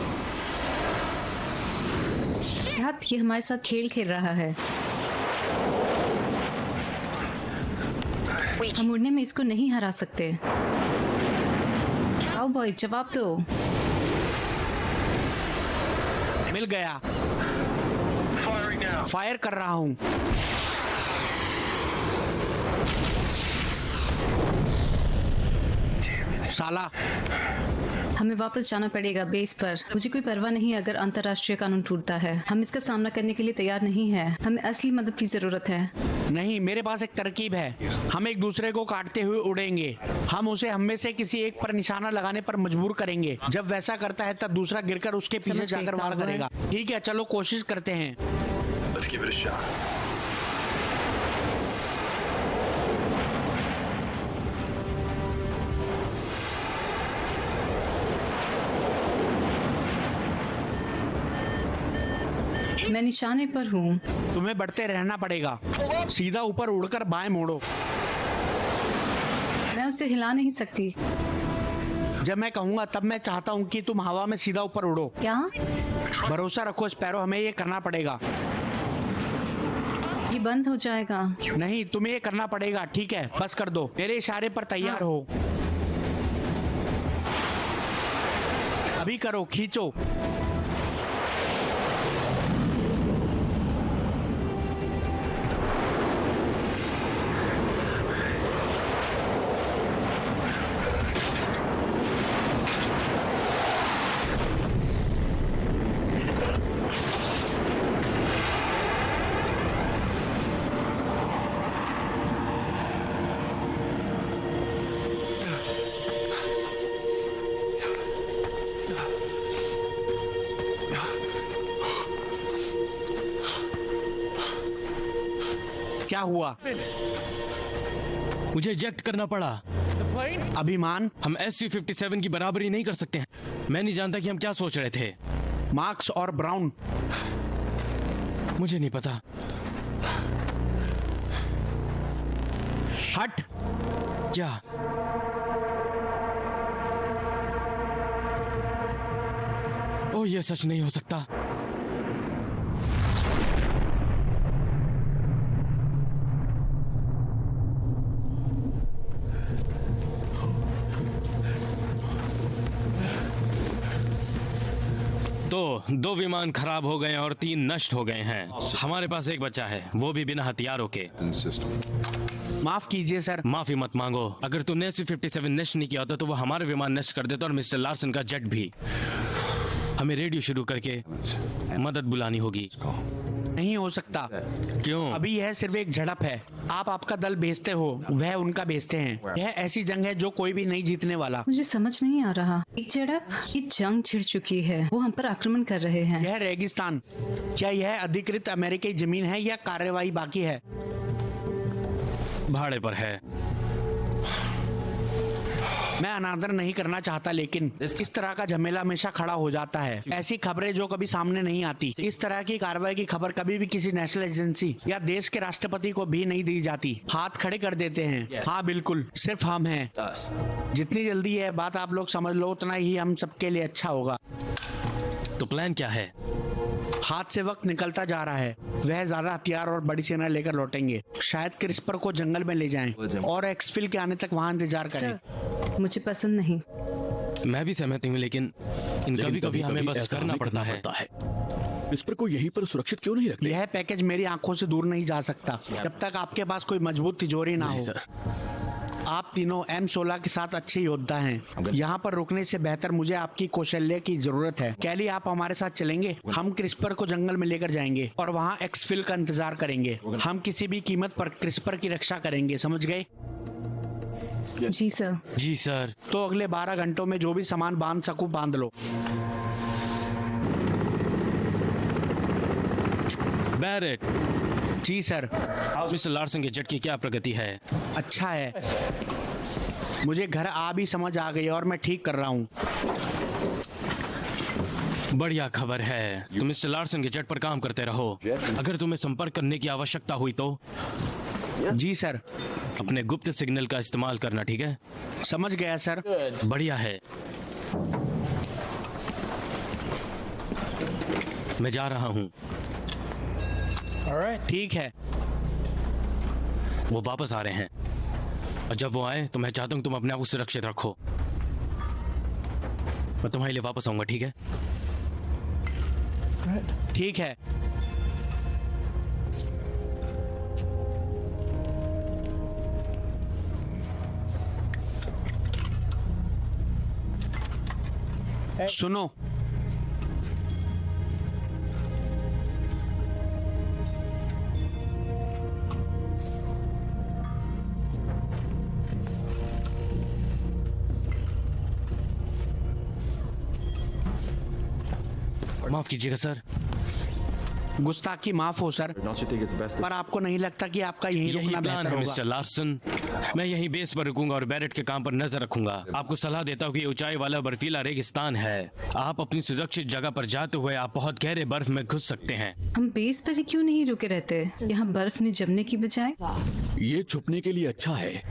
देहात ये हमारे साथ खेल खेल रहा है। हम उड़ने में इसको नहीं हरा सकते। आओ बॉय, जवाब दो। मिल गया। फायर कर रहा हूँ। साला, हमें वापस जाना पड़ेगा बेस पर। मुझे कोई परवाह नहीं अगर अंतर्राष्ट्रीय कानून टूटता है। हम इसका सामना करने के लिए तैयार नहीं है। हमें असली मदद की जरूरत है। नहीं, मेरे पास एक तरकीब है। हम एक दूसरे को काटते हुए उड़ेंगे। हम उसे हम में से किसी एक पर निशाना लगाने पर मजबूर करेंगे। जब वैसा करता है तब दूसरा गिरकर उसके पीछे जाकर वार करेगा। ठीक है, चलो कोशिश करते हैं। Let's give it a shot. मैं निशाने पर हूँ। तुम्हें बढ़ते रहना पड़ेगा। सीधा ऊपर उड़कर बाएं मोड़ो। मैं उसे हिला नहीं सकती। जब मैं कहूँगा तब मैं चाहता हूँ कि तुम हवा में सीधा ऊपर उड़ो। क्या? भरोसा रखो स्पैरो, हमें ये करना पड़ेगा। ये बंद हो जाएगा। नहीं, तुम्हें ये करना पड़ेगा। ठीक है, बस कर दो। मेरे इशारे पर तैयार हो। अभी करो, खींचो। क्या हुआ? मुझे इजेक्ट करना पड़ा। अभिमान, हम SU-57 की बराबरी नहीं कर सकते हैं। मैं नहीं जानता कि हम क्या सोच रहे थे। मार्क्स और ब्राउन, मुझे नहीं पता। हट। क्या? ओह, ये सच नहीं हो सकता। तो 2 विमान खराब हो गए और 3 नष्ट हो गए हैं। हमारे पास एक बच्चा है, वो भी बिना हथियारों के। माफ कीजिए सर। माफी मत मांगो। अगर तुमने SU-57 नष्ट नहीं किया होता तो वो हमारे विमान नष्ट कर देता और मिस्टर लार्सन का जेट भी। हमें रेडियो शुरू करके मदद बुलानी होगी। नहीं हो सकता। क्यों? अभी यह सिर्फ एक झड़प है। आप आपका दल भेजते हो, वह उनका भेजते हैं। यह ऐसी जंग है जो कोई भी नहीं जीतने वाला। मुझे समझ नहीं आ रहा। एक झड़प? ये जंग छिड़ चुकी है। वो हम पर आक्रमण कर रहे हैं। यह रेगिस्तान, क्या यह अधिकृत अमेरिकी जमीन है या कार्यवाही बाकी है? भाड़े पर है। मैं अनादर नहीं करना चाहता, लेकिन इस तरह का झमेला हमेशा खड़ा हो जाता है। ऐसी खबरें जो कभी सामने नहीं आती। इस तरह की कार्रवाई की खबर कभी भी किसी नेशनल एजेंसी या देश के राष्ट्रपति को भी नहीं दी जाती। हाथ खड़े कर देते हैं। हाँ बिल्कुल, सिर्फ हम हैं। जितनी जल्दी यह बात आप लोग समझ लो उतना ही हम सबके लिए अच्छा होगा। तो प्लान क्या है? हाथ से वक्त निकलता जा रहा है। वह ज्यादा हथियार और बड़ी सेना लेकर लौटेंगे। शायद क्रिस्पर को जंगल में ले जाएं और एक्सफिल के आने तक वहाँ इंतजार करें। सर, मुझे पसंद नहीं। मैं भी सहमत हूँ, लेकिन कभी कभी हमें बस करना पड़ता है। क्रिस्पर को यहीं पर सुरक्षित क्यों नहीं रखते? यह पैकेज मेरी आंखों से दूर नहीं जा सकता जब तक आपके पास कोई मजबूत तिजोरी ना हो। सर, आप तीनों M16 के साथ अच्छे योद्धा हैं। यहाँ पर रुकने से बेहतर मुझे आपकी कौशल्य की जरूरत है। कैली, आप हमारे साथ चलेंगे? हम क्रिस्पर को जंगल में लेकर जाएंगे और वहाँ एक्सफिल का इंतजार करेंगे। हम किसी भी कीमत पर क्रिस्पर की रक्षा करेंगे, समझ गए? जी सर। जी सर। तो अगले 12 घंटों में जो भी सामान बांध सकूं बांध लो। बैरेट। जी सर। मिस्टर लार्सन के जेट की क्या प्रगति है? अच्छा है। मुझे घर आ भी समझ आ गई और मैं ठीक कर रहा हूँ। बढ़िया खबर है। तुम मिस्टर लार्सन के जेट पर काम करते रहो। अगर तुम्हें संपर्क करने की आवश्यकता हुई तो? जी सर। अपने गुप्त सिग्नल का इस्तेमाल करना, ठीक है? समझ गया सर। बढ़िया है। मैं जा रहा हूँ। ठीक है। वो वापस आ रहे हैं और जब वो आए तो मैं चाहता हूँ तुम अपने आप को सुरक्षित रखो। मैं तुम्हारे लिए वापस आऊंगा, ठीक है? ठीक है। सुनो, माफ कीजिएगा सर। गुस्ताखी माफ हो सर, पर आपको नहीं लगता कि आपका यही रुकना प्लान बेहतर है होगा? Mister Larsen. मैं यहीं बेस पर रुकूंगा और बैरेट के काम पर नजर रखूंगा। आपको सलाह देता हूँ कि ये ऊंचाई वाला बर्फीला रेगिस्तान है। आप अपनी सुरक्षित जगह पर जाते हुए आप बहुत गहरे बर्फ में घुस सकते हैं। हम बेस पर ही क्यों नहीं रुके रहते? यहाँ बर्फ ने जमने की बजाय। ये छुपने के लिए अच्छा है।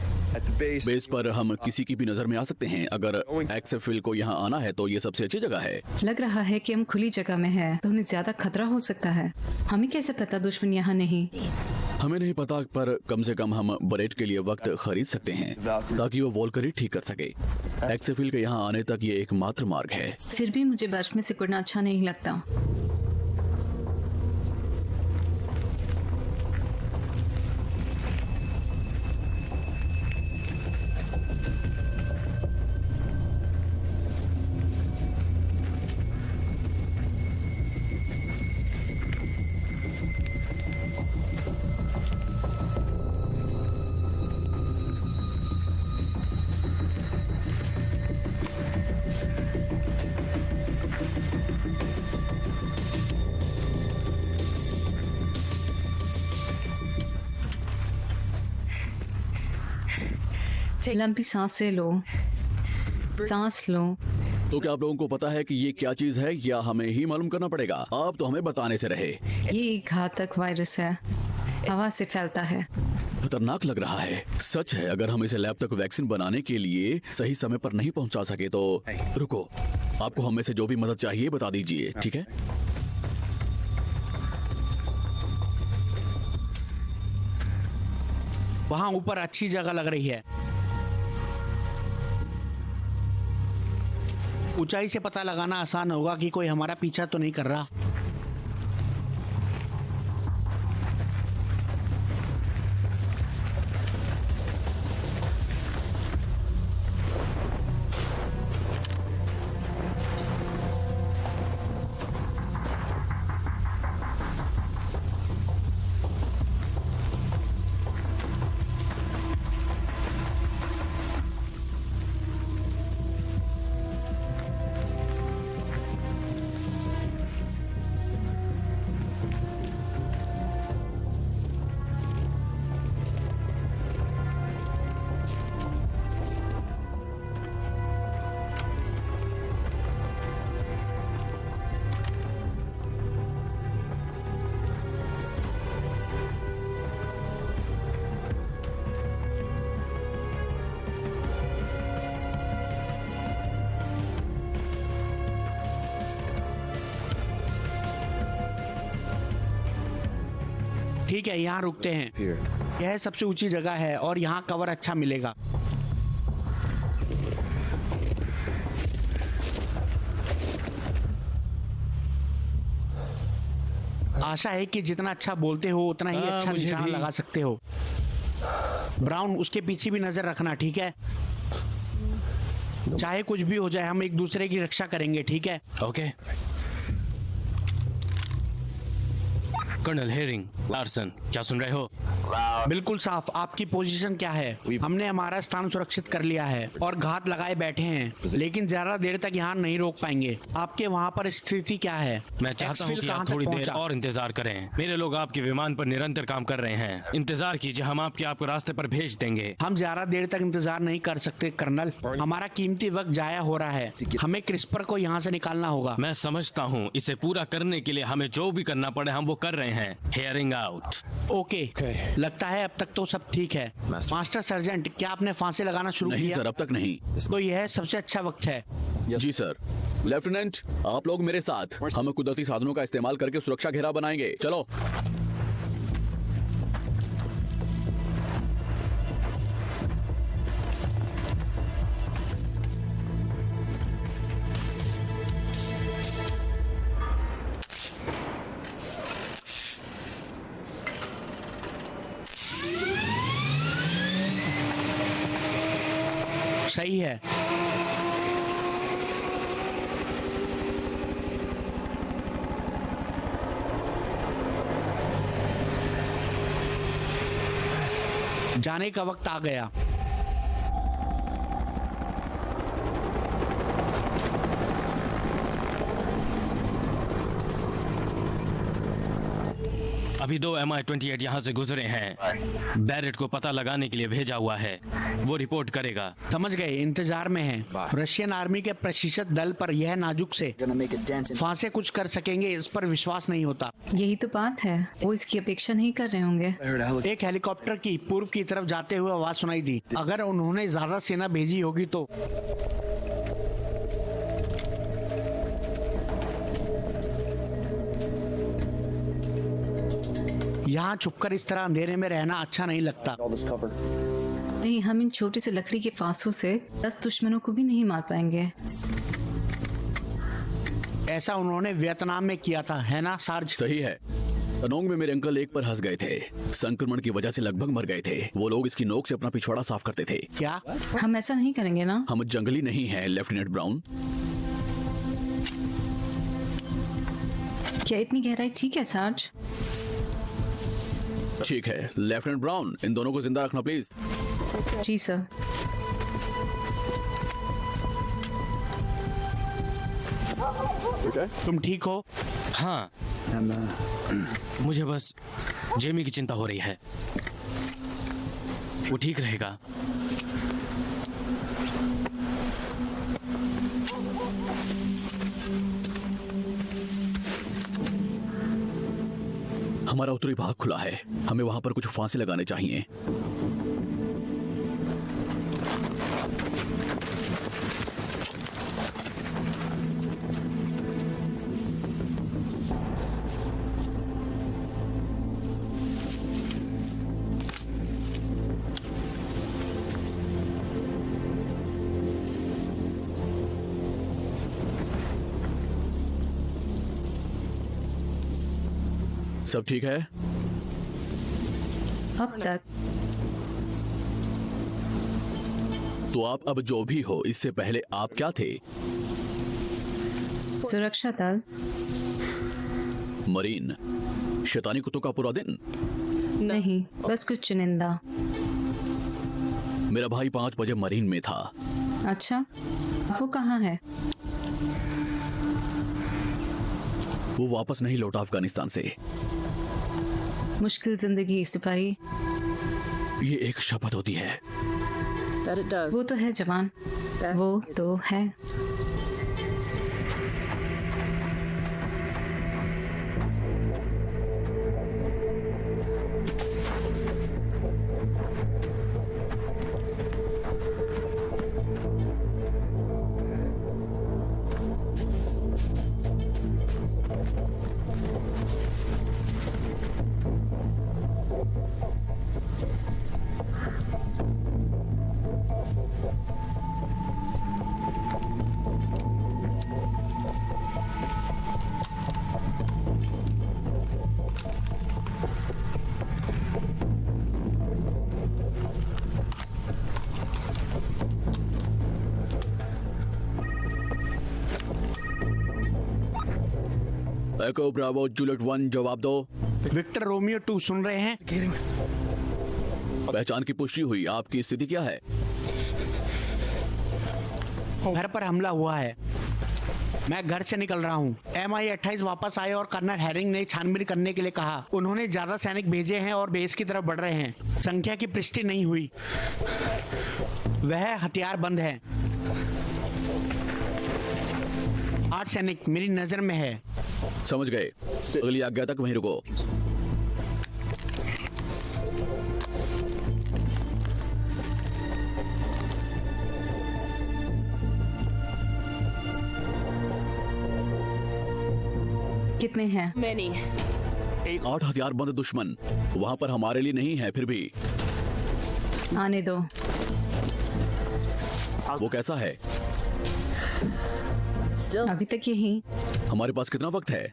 बेस पर हम किसी की भी नजर में आ सकते हैं। अगर एक्सफिल को यहाँ आना है तो ये सबसे अच्छी जगह है। लग रहा है कि हम खुली जगह में हैं, तो हमें ज्यादा खतरा हो सकता है। हमें कैसे पता दुश्मन यहाँ नहीं? हमें नहीं पता, पर कम से कम हम बरेट के लिए वक्त खरीद सकते हैं ताकि वो वॉल्करी ठीक कर सके। एक्सफिल के यहाँ आने तक ये एकमात्र मार्ग है। फिर भी मुझे बर्फ में सिकुड़ना अच्छा नहीं लगता। लंबी सांसें लो, सांस लो। तो क्या आप लोगों को पता है कि ये क्या चीज है, या हमें ही मालूम करना पड़ेगा? आप तो हमें बताने से रहे। ये एक घातक वायरस है, हवा से फैलता है। खतरनाक लग रहा है। सच है, अगर हम इसे लैब तक वैक्सीन बनाने के लिए सही समय पर नहीं पहुंचा सके तो रुको, आपको हम में से जो भी मदद चाहिए बता दीजिए, ठीक है? वहाँ ऊपर अच्छी जगह लग रही है। ऊंचाई से पता लगाना आसान होगा कि कोई हमारा पीछा तो नहीं कर रहा। ठीक है, यहाँ रुकते हैं। यह सबसे ऊंची जगह है और यहाँ कवर अच्छा मिलेगा। आशा है कि जितना अच्छा बोलते हो उतना ही अच्छा निशाना लगा सकते हो। ब्राउन, उसके पीछे भी नजर रखना, ठीक है? चाहे कुछ भी हो जाए, हम एक दूसरे की रक्षा करेंगे, ठीक है? ओके। कर्नल हेरिंग, लार्सन, क्या सुन रहे हो? बिल्कुल साफ। आपकी पोजीशन क्या है? हमने हमारा स्थान सुरक्षित कर लिया है और घात लगाए बैठे हैं, लेकिन ज्यादा देर तक यहाँ नहीं रोक पाएंगे। आपके वहाँ पर स्थिति क्या है? मैं चाहता हूँ कि आप थोड़ी देर और इंतजार करें। मेरे लोग आपके विमान पर निरंतर काम कर रहे हैं। इंतजार कीजिए, हम आपको रास्ते पर भेज देंगे। हम ज्यादा देर तक इंतजार नहीं कर सकते कर्नल, हमारा कीमती वक्त जाया हो रहा है। हमें क्रिस्पर को यहाँ से निकालना होगा। मैं समझता हूँ, इसे पूरा करने के लिए हमें जो भी करना पड़े हम वो कर रहे हैं। Hearing out. ओके, लगता है अब तक तो सब ठीक है। मास्टर सर्जेंट, क्या आपने फांसी लगाना शुरू किया? नहीं सर, अब तक नहीं। तो यह सबसे अच्छा वक्त है। जी सर। लेफ्टिनेंट, आप लोग मेरे साथ। हम कुदरती साधनों का इस्तेमाल करके सुरक्षा घेरा बनाएंगे। चलो। सही है। जाने का वक्त आ गया। अभी 2 MI-28 यहाँ से गुजरे हैं। बैरेट को पता लगाने के लिए भेजा हुआ है, वो रिपोर्ट करेगा। समझ गए, इंतजार में हैं। रशियन आर्मी के प्रशिक्षित दल पर यह नाजुक से फांसे कुछ कर सकेंगे, इस पर विश्वास नहीं होता। यही तो बात है, वो इसकी अपेक्षा नहीं कर रहे होंगे। एक हेलीकॉप्टर की पूर्व की तरफ जाते हुए आवाज सुनाई दी। अगर उन्होंने ज्यादा सेना भेजी होगी तो। यहाँ छुपकर इस तरह अंधेरे में रहना अच्छा नहीं लगता। नहीं, हम इन छोटे से लकड़ी के फांसों से 10 दुश्मनों को भी नहीं मार पाएंगे। ऐसा उन्होंने वियतनाम में किया था, है ना सार्ज? सही है। तनोंग में मेरे अंकल एक पर हंस गए थे। संक्रमण की वजह से लगभग मर गए थे। वो लोग इसकी नोक से अपना पिछवाड़ा साफ करते थे। क्या हम ऐसा नहीं करेंगे ना? हम जंगली नहीं हैं, लेफ्टिनेंट ब्राउन। क्या इतनी गहराई ठीक है सार्ज? ठीक है लेफ्टिनेंट ब्राउन, इन दोनों को जिंदा रखना प्लीज। Ji sir. तुम ठीक हो? हाँ, मुझे बस जेमी की चिंता हो रही है। वो ठीक रहेगा। हमारा उत्तरी भाग खुला है, हमें वहां पर कुछ फांसे लगाने चाहिए। सब ठीक है? अब तक तो आप अब जो भी हो, इससे पहले आप क्या थे? सुरक्षा दल। मरीन। शैतानी कुत्तों का पूरा दिन? नहीं, बस कुछ चुनिंदा। मेरा भाई 5 बजे मरीन में था। अच्छा, वो कहाँ है? वो वापस नहीं लौटा अफगानिस्तान से। मुश्किल जिंदगी सिपाही। ये एक शपथ होती है। वो तो है जवान, वो तो है। एको ब्रावो जूलियट 1 जवाब दो। विक्टर रोमियो 2 सुन रहे हैं? पहचान की पुष्टि हुई, आपकी स्थिति क्या है? घर पर हमला हुआ है, मैं घर से निकल रहा हूँ। MI-28 वापस आए और कर्नल हैरिंग ने छानबीन करने के लिए कहा। उन्होंने ज्यादा सैनिक भेजे हैं और बेस की तरफ बढ़ रहे हैं। संख्या की पुष्टि नहीं हुई। वह हथियार बंद है। 8 सैनिक मेरी नजर में है। समझ गए, अगली आज्ञा तक वहीं रुको। कितने हैं? 8 हथियारबंद दुश्मन वहां पर हमारे लिए नहीं है, फिर भी आने दो। वो कैसा है? अभी तक यही। हमारे पास कितना वक्त है?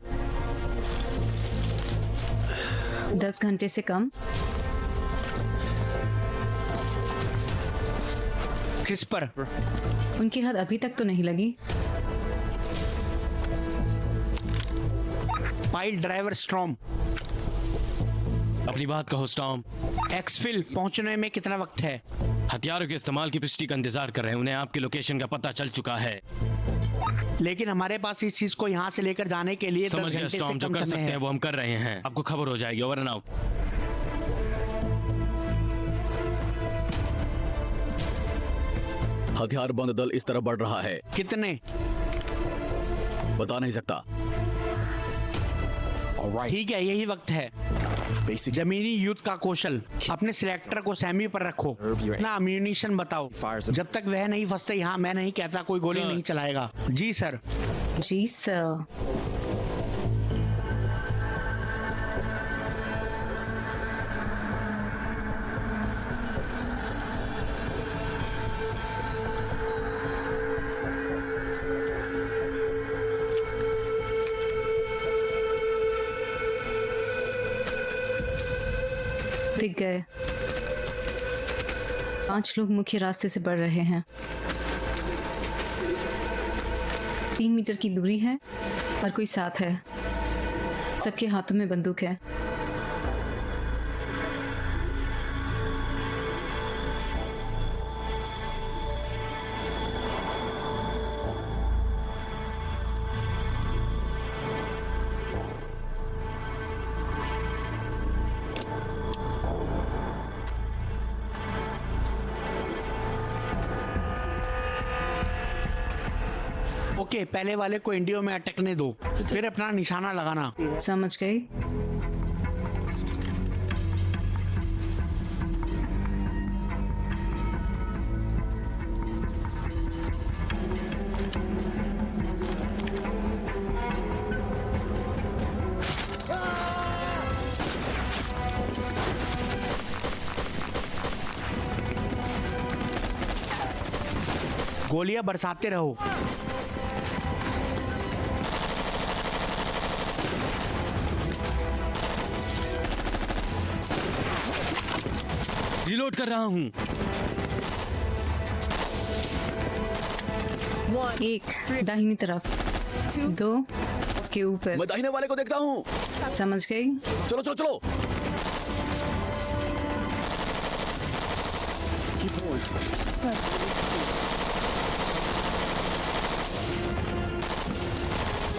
10 घंटे से कम। क्रिस्पर। उनकी हाथ अभी तक तो नहीं लगी। Pile driver storm. अपनी बात कहो स्टॉर्म। एक्सफिल पहुंचने में कितना वक्त है? हथियारों के इस्तेमाल की पुष्टि का इंतजार कर रहे हैं। उन्हें आपके लोकेशन का पता चल चुका है। लेकिन हमारे पास इस चीज को यहाँ से लेकर जाने के लिए 10 समझ गया घंटे से स्टॉर्म, जो कम कर समय सकते हैं है। वो हम कर रहे हैं। आपको खबर हो जाएगी। Over and out. हथियार बंद दल इस तरफ बढ़ रहा है। कितने? बता नहीं सकता। ठीक है, यही वक्त है। जमीनी युद्ध का कौशल। अपने सिलेक्टर को सैमी पर रखो। ना अम्यूनिशन बताओ। जब तक वह नहीं फंसते यहाँ मैं नहीं कहता कोई गोली नहीं चलाएगा। जी सर। जी सर। दिख गए। 5 लोग मुख्य रास्ते से बढ़ रहे हैं। 3 मीटर की दूरी है और कोई साथ है। सबके हाथों में बंदूक है। ओके, पहले वाले को इंडियो में अटकने दो, फिर अपना निशाना लगाना। समझ गई। गोलियां बरसाते रहो। रिलोड कर रहा हूँ। 1 दाहिनी तरफ, 2 उसके ऊपर। मैं दाहिने वाले को देखता हूँ। समझ गई। चलो चलो चलो।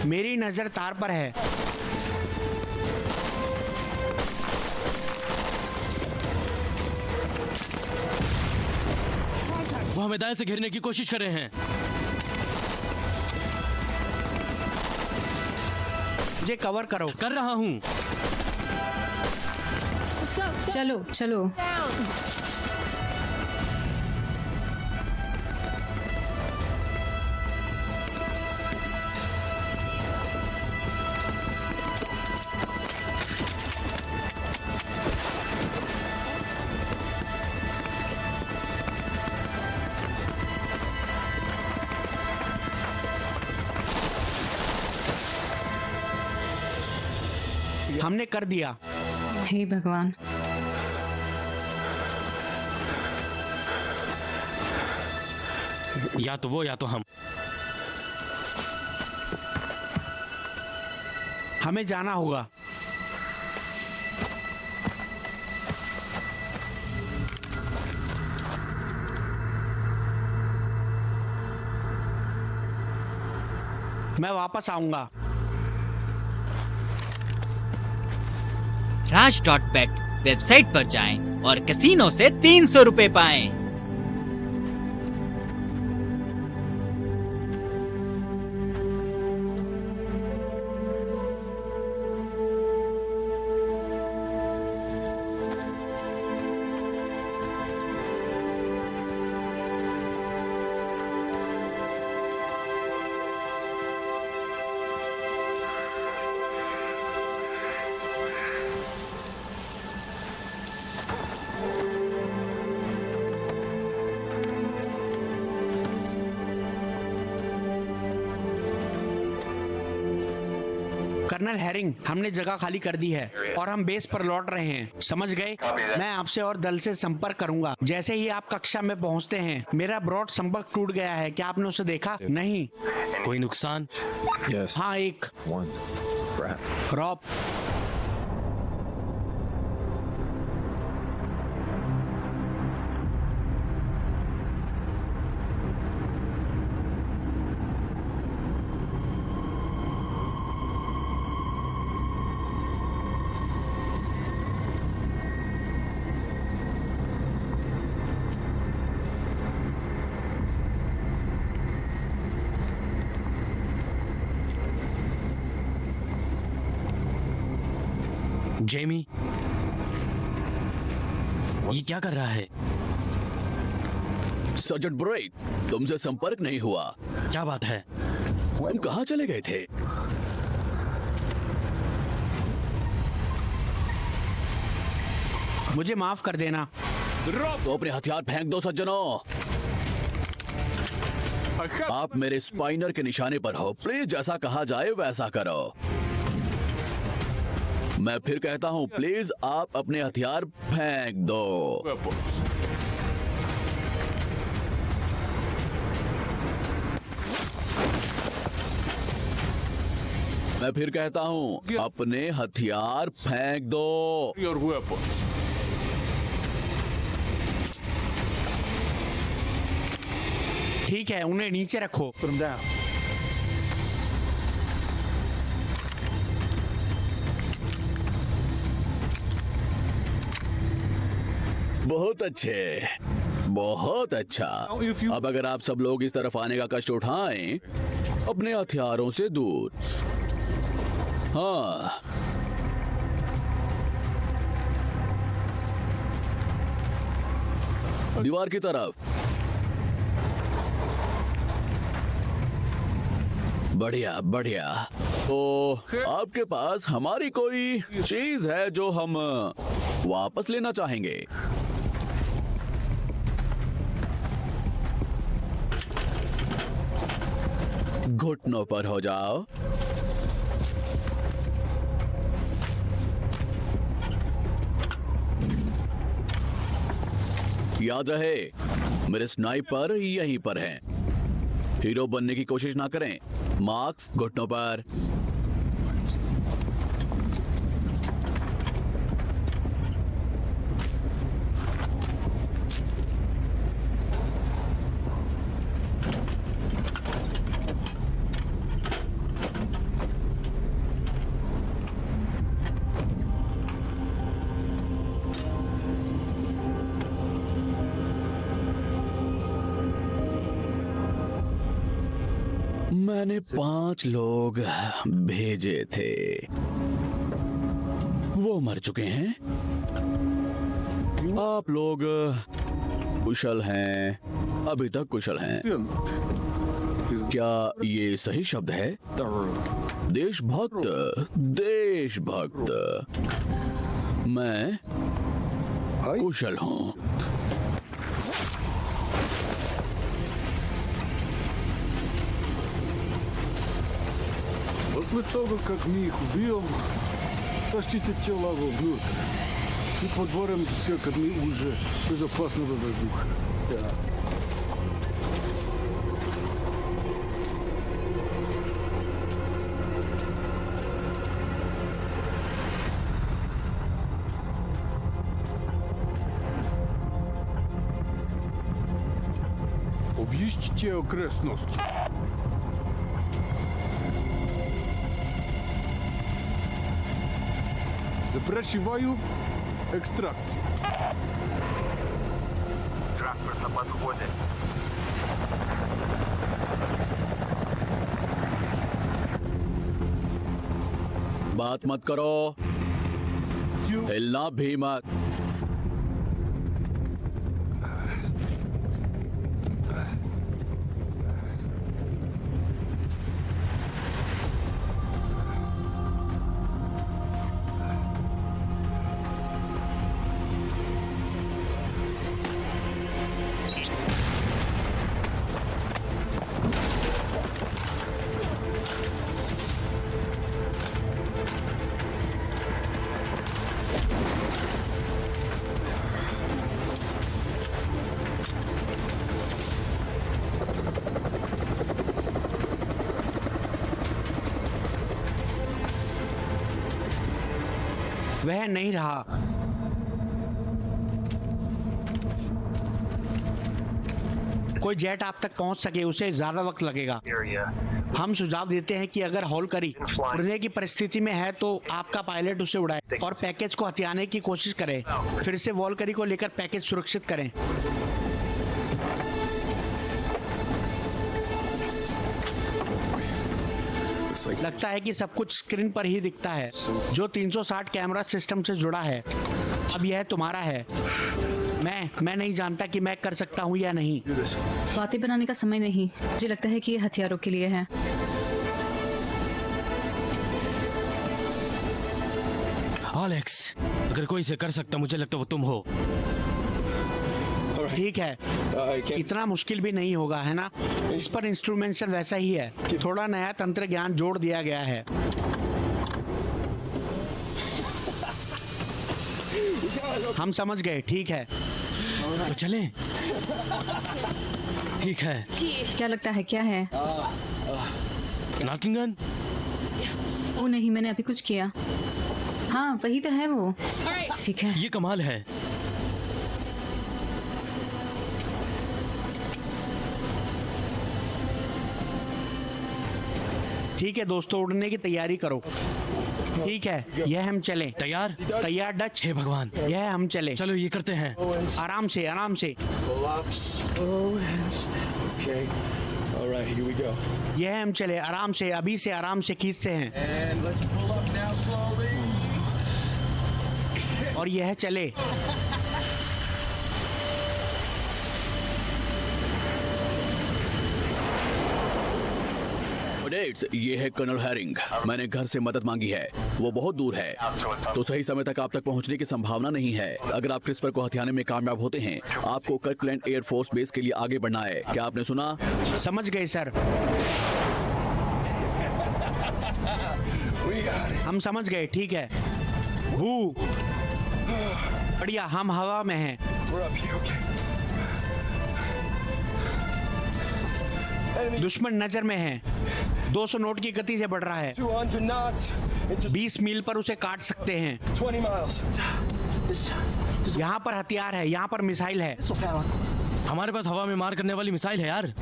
मेरी नजर तार पर है। वो हमें दाएं से घेरने की कोशिश कर रहे हैं। मुझे कवर करो। कर रहा हूँ। चलो चलो। हमने कर दिया। हे भगवान। या तो वो या तो हम। हमें जाना होगा। मैं वापस आऊंगा। Raj.bet वेबसाइट पर जाएं और कैसीनो से 300 रुपए पाएं। कर्नल हैरिंग, हमने जगह खाली कर दी है और हम बेस पर लौट रहे हैं, समझ गए? मैं आपसे और दल से संपर्क करूंगा जैसे ही आप कक्षा में पहुंचते हैं। मेरा ब्रॉड संपर्क टूट गया है, क्या आपने उसे देखा? नहीं। कोई नुकसान? हाँ, एक रॉब। जेमी, ये क्या कर रहा है? सर्जेंट ब्रेक, तुमसे संपर्क नहीं हुआ। क्या बात है? तुम कहाँ चले गए थे? मुझे माफ कर देना। तो अपने हथियार फेंक दो सज्जनों। आप मेरे स्पाइनर के निशाने पर हो, प्लीज जैसा कहा जाए वैसा करो। मैं फिर कहता हूं, प्लीज आप अपने हथियार फेंक दो। मैं फिर कहता हूं, अपने हथियार फेंक दो। ठीक है, उन्हें नीचे रखो। बहुत अच्छे, बहुत अच्छा। अब अगर आप सब लोग इस तरफ आने का कष्ट उठाएं, अपने हथियारों से दूर। हाँ, दीवार की तरफ। बढ़िया बढ़िया। तो आपके पास हमारी कोई चीज है जो हम वापस लेना चाहेंगे? घुटनों पर हो जाओ। याद रहे, मेरे स्नाइपर यहीं पर हैं। हीरो बनने की कोशिश ना करें। मार्क्स घुटनों पर। मैंने 5 लोग भेजे थे, वो मर चुके हैं। आप लोग कुशल हैं, अभी तक कुशल हैं। क्या ये सही शब्द है? देशभक्त, देशभक्त। मैं कुशल हूं। После того, как мы их убьем, тащите тела вглубь. И подворим все, как мы уже безопасного воздуха. Да. Объездите окрестности. Запрашиваю экстракцию. Транспорт на подходе. बात मत करो, हिलना भी मत। वह नहीं रहा। कोई जेट आप तक पहुंच सके उसे ज्यादा वक्त लगेगा। हम सुझाव देते हैं कि अगर हॉलकरी उड़ने की परिस्थिति में है तो आपका पायलट उसे उड़ाए और पैकेज को हथियाने की कोशिश करे। फिर से वॉलकरी को लेकर पैकेज सुरक्षित करें। लगता है कि सब कुछ स्क्रीन पर ही दिखता है जो 360 कैमरा सिस्टम से जुड़ा है। अब यह तुम्हारा है। मैं नहीं जानता कि मैं कर सकता हूँ या नहीं। बातें बनाने का समय नहीं। मुझे लगता है कि ये हथियारों के लिए है। एलेक्स, अगर कोई इसे कर सकता मुझे लगता वो तुम हो। ठीक है, इतना मुश्किल भी नहीं होगा, है ना? इस पर इंस्ट्रूमेंटेशन वैसा ही है, थोड़ा नया तंत्र ज्ञान जोड़ दिया गया है। हम समझ गए। ठीक है, तो चलें। ठीक है। क्या लगता है क्या है? नाटिंगन? ओ नहीं, मैंने अभी कुछ किया। हाँ वही तो है वो। ठीक है, ये कमाल है। ठीक है दोस्तों, उड़ने की तैयारी करो। ठीक है, यह हम चले। तैयार? तैयार डच। हे भगवान, यह हम चले। चलो ये करते हैं। आराम से, आराम से। यह हम चले आराम से, अभी से आराम से खींचते हैं और यह चले। ये है कर्नल हैरिंग। मैंने घर से मदद मांगी है, वो बहुत दूर है, तो सही समय तक आप तक पहुंचने की संभावना नहीं है। अगर आप क्रिस्पर को हथियाने में कामयाब होते हैं, आपको कर्कलैंड एयरफोर्स बेस के लिए आगे बढ़ना है। क्या आपने सुना? समझ गए सर, हम समझ गए। ठीक है, वो बढ़िया, हम हवा में हैं। दुश्मन नजर में है। 200 नोट की गति से बढ़ रहा है। 20 मील पर उसे काट सकते हैं। यहाँ पर हथियार है, यहाँ पर मिसाइल है। हमारे पास हवा में मार करने वाली मिसाइल है यार।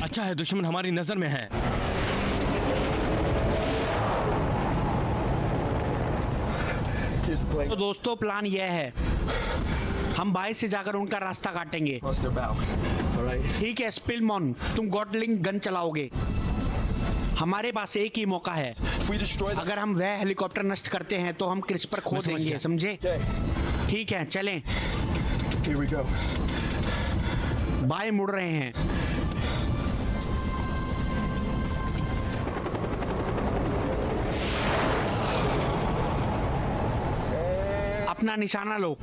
अच्छा है दुश्मन हमारी नजर में है। तो दोस्तों प्लान यह है, हम बाएं से जाकर उनका रास्ता काटेंगे। ठीक है स्पिलमॉन, तुम गॉटलिंग गन चलाओगे। हमारे पास एक ही मौका है। अगर हम वह हेलीकॉप्टर नष्ट करते हैं तो हम क्रिस्पर खो देंगे, समझे? ठीक है, चलें। बाएं मुड़ रहे हैं। अपना निशाना लो।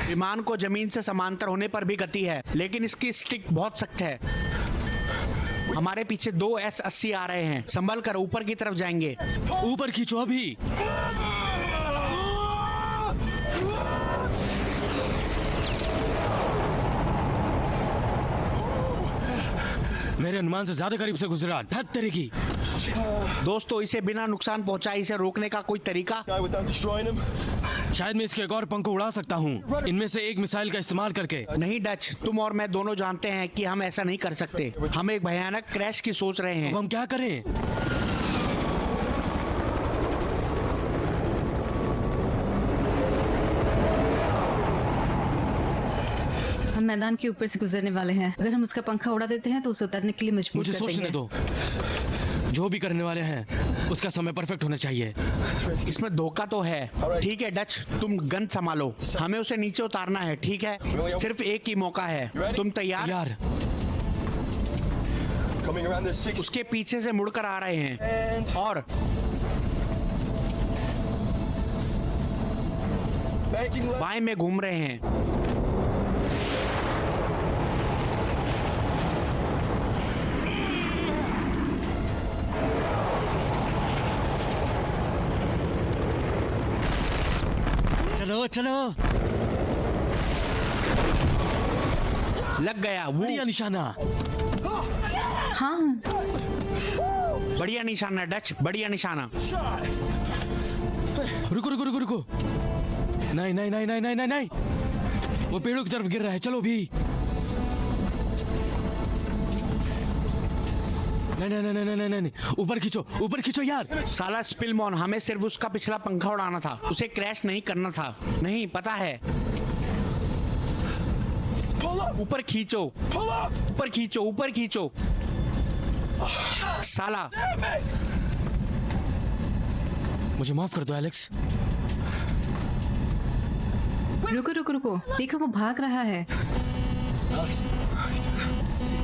विमान को जमीन से समांतर होने पर भी गति है, लेकिन इसकी स्टिक बहुत सख्त है। हमारे पीछे 2 S-80 आ रहे हैं। संभल कर ऊपर की तरफ जाएंगे। ऊपर खींचो अभी। मेरे अनुमान से ज्यादा करीब से गुजरा। धत तेरे की। दोस्तों इसे बिना नुकसान पहुंचाए इसे रोकने का कोई तरीका? शायद मैं इसके एक और पंख को उड़ा सकता हूँ, इनमें से एक मिसाइल का इस्तेमाल करके। नहीं डच, तुम और मैं दोनों जानते हैं कि हम ऐसा नहीं कर सकते। हम एक भयानक क्रैश की सोच रहे हैं। अब हम क्या करें? हम मैदान के ऊपर से गुजरने वाले हैं। अगर हम उसका पंखा उड़ा देते हैं तो उसे उतरने के लिए मजबूर मुझे कर सोचने देंगे। दो। जो भी करने वाले हैं उसका समय परफेक्ट होना चाहिए। इसमें धोखा तो है। ठीक है डच, तुम गन संभालो। हमें उसे नीचे उतारना है। ठीक है, सिर्फ एक ही मौका है। तुम तैयार? यार उसके पीछे से मुड़कर आ रहे हैं और बाएं में घूम रहे हैं। चलो चलो, लग गया। वो बढ़िया निशाना। हाँ, बढ़िया निशाना डच, बढ़िया निशाना। रुको रुको रुको रुको, नहीं नहीं नहीं नहीं नहीं नहीं नहीं, वो पेड़ों की तरफ गिर रहा है। चलो भी, नहीं नहीं नहीं नहीं नहीं नहीं, ऊपर खींचो, ऊपर खींचो यार। साला स्पिलमॉन, हमें सिर्फ उसका पिछला पंखा उड़ाना था, उसे क्रैश नहीं करना था। नहीं पता है। ऊपर खींचो, ऊपर खींचो, ऊपर खींचो। साला, मुझे माफ कर दो एलेक्स। रुको रुको रुको, देखो वो भाग रहा है।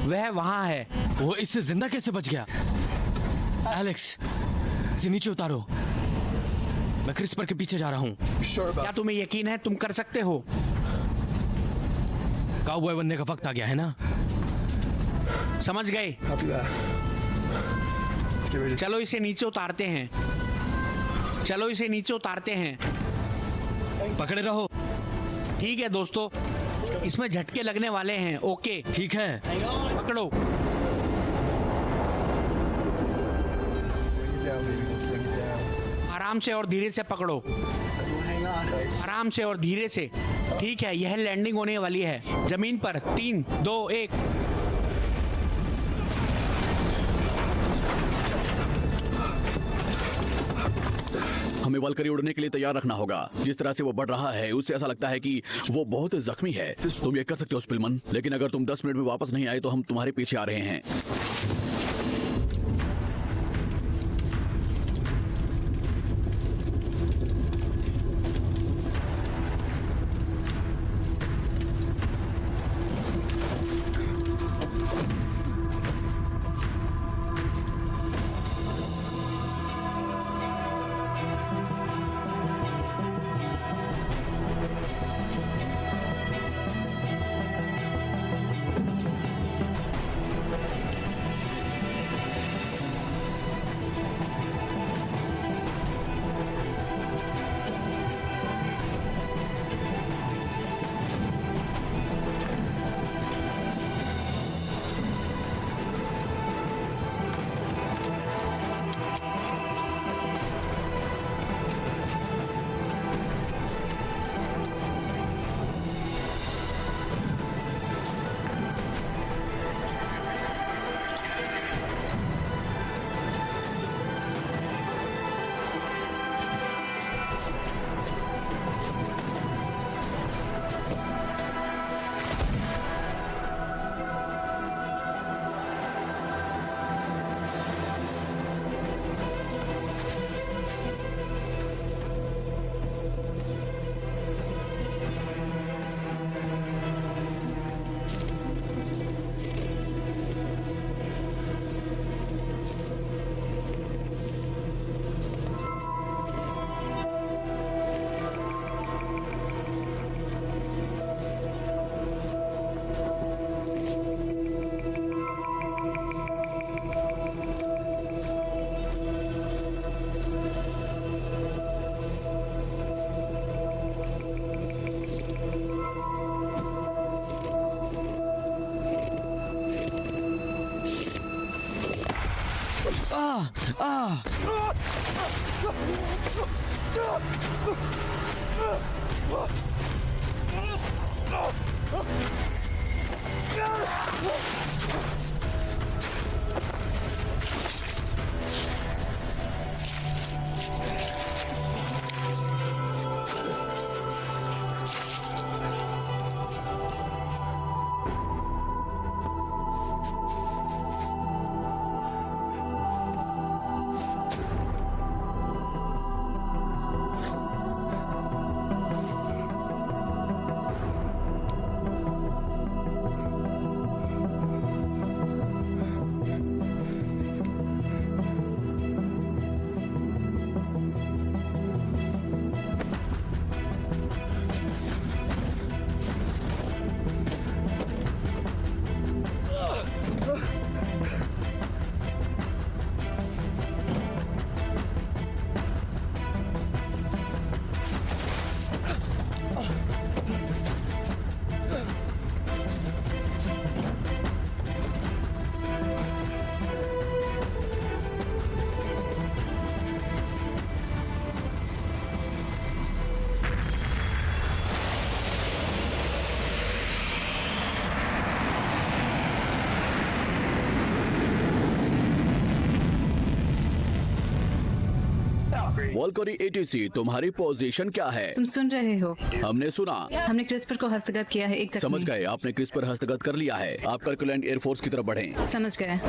वह वहाँ है। वो इससे जिंदा कैसे बच गया? एलेक्स, इसे नीचे उतारो, मैं क्रिस्पर के पीछे जा रहा हूँ। क्या तुम्हें यकीन है तुम कर सकते हो? काउबॉय बनने का वक्त आ गया है ना? समझ गए। चलो इसे नीचे उतारते हैं, चलो इसे नीचे उतारते हैं। पकड़े रहो। ठीक है दोस्तों, इसमें झटके लगने वाले हैं। ओके ठीक है, पकड़ो। आराम से और धीरे से पकड़ो, आराम से और धीरे से। ठीक है, यह लैंडिंग होने वाली है जमीन पर। 3, 2, 1। हमें वल्करी उड़ने के लिए तैयार रखना होगा। जिस तरह से वो बढ़ रहा है उससे ऐसा लगता है कि वो बहुत जख्मी है। तुम ये कर सकते हो स्पिलमन, लेकिन अगर तुम 10 मिनट में वापस नहीं आए तो हम तुम्हारे पीछे आ रहे हैं। वॉल्करी ATC, तुम्हारी पोजीशन क्या है? तुम सुन रहे हो? हमने सुना। हमने क्रिस्पर को हस्तगत किया है। एक समझ गए, आपने क्रिस्पर हस्तगत कर लिया है। आप कर्कलैंड एयरफोर्स की तरफ बढ़ें। समझ गए।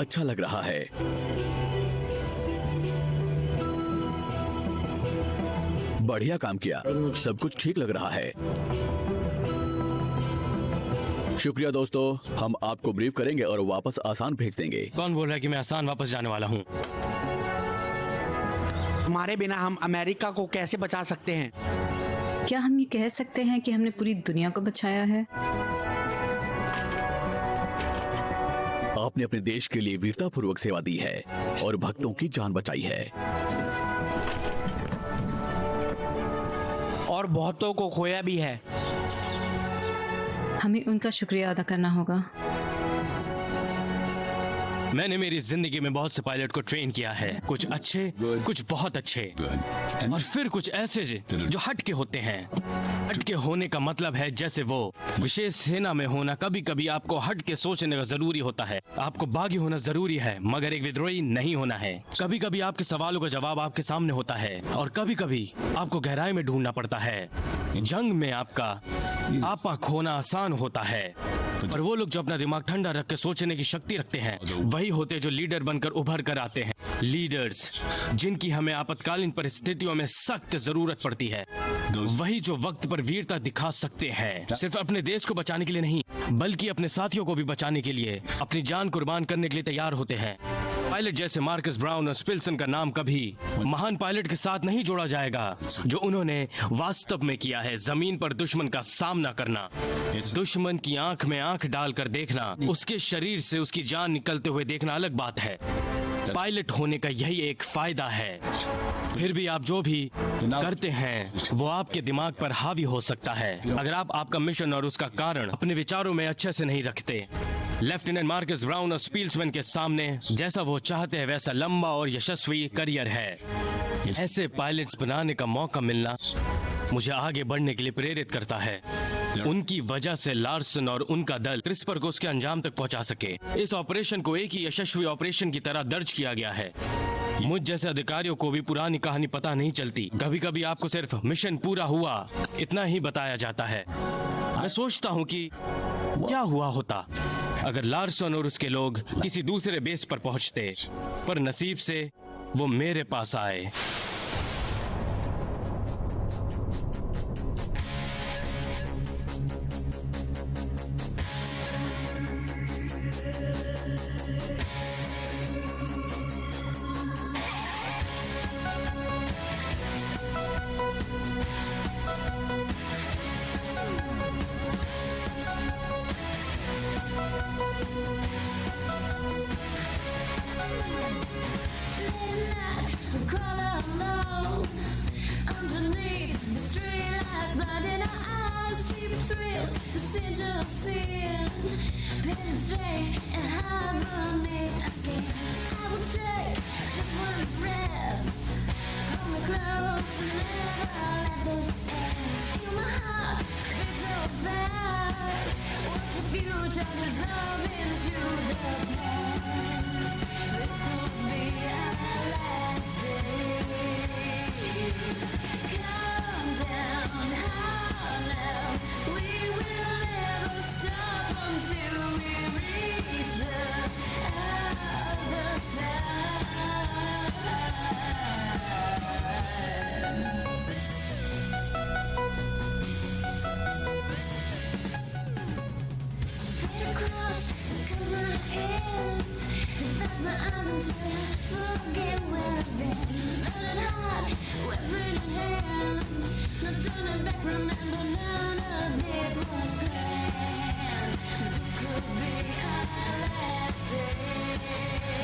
अच्छा लग रहा है। बढ़िया काम किया, सब कुछ ठीक लग रहा है। शुक्रिया दोस्तों, हम आपको ब्रीफ करेंगे और वापस आसान भेज देंगे। कौन बोल रहा है कि मैं आसान वापस जाने वाला हूँ? तुम्हारे बिना हम अमेरिका को कैसे बचा सकते हैं? क्या हम ये कह सकते हैं कि हमने पूरी दुनिया को बचाया है? आपने अपने देश के लिए वीरतापूर्वक सेवा दी है और भक्तों की जान बचाई है। और बहुतों को खोया भी है। हमें उनका शुक्रिया अदा करना होगा। मैंने मेरी जिंदगी में बहुत से पायलट को ट्रेन किया है, कुछ अच्छे, कुछ बहुत अच्छे, और फिर कुछ ऐसे जो हटके होते हैं। हटके होने का मतलब है जैसे वो विशेष सेना में होना। कभी कभी आपको हटके सोचने का जरूरी होता है, आपको बागी होना जरूरी है, मगर एक विद्रोही नहीं होना है। कभी कभी आपके सवालों का जवाब आपके सामने होता है, और कभी कभी आपको गहराई में ढूंढना पड़ता है। जंग में आपका आपा खोना आसान होता है, और वो लोग जो अपना दिमाग ठंडा रख के सोचने की शक्ति रखते हैं वही होते जो लीडर बनकर उभर कर आते हैं। लीडर्स जिनकी हमें आपातकालीन परिस्थितियों में सख्त जरूरत पड़ती है, वही जो वक्त पर वीरता दिखा सकते हैं, सिर्फ अपने देश को बचाने के लिए नहीं बल्कि अपने साथियों को भी बचाने के लिए अपनी जान कुर्बान करने के लिए तैयार होते हैं। पायलट जैसे मार्कस ब्राउन और स्पिल्सन का नाम कभी महान पायलट के साथ नहीं जोड़ा जाएगा जो उन्होंने वास्तव में किया है। जमीन पर दुश्मन का सामना करना, दुश्मन की आंख में आंख डालकर देखना, उसके शरीर से उसकी जान निकलते हुए देखना अलग बात है। पायलट होने का यही एक फायदा है। फिर भी आप जो भी करते हैं वो आपके दिमाग पर हावी हो सकता है अगर आप आपका मिशन और उसका कारण अपने विचारों में अच्छे से नहीं रखते। लेफ्टिनेंट मार्कस ब्राउन और स्पिल्समैन के सामने जैसा वो चाहते हैं वैसा लंबा और यशस्वी करियर है। ऐसे पायलट्स बनाने का मौका मिलना मुझे आगे बढ़ने के लिए प्रेरित करता है। उनकी वजह से लार्सन और उनका दल क्रिस्पर को उसके अंजाम तक पहुंचा सके। इस ऑपरेशन को एक ही यशस्वी ऑपरेशन की तरह दर्ज किया गया है। मुझ जैसे अधिकारियों को भी पुरानी कहानी पता नहीं चलती। कभी कभी आपको सिर्फ मिशन पूरा हुआ इतना ही बताया जाता है। मैं सोचता हूँ कि क्या हुआ होता अगर लार्सन और उसके लोग किसी दूसरे बेस पर पहुंचते, पर नसीब से वो मेरे पास आए। Until we reach the other side. This could be our last day.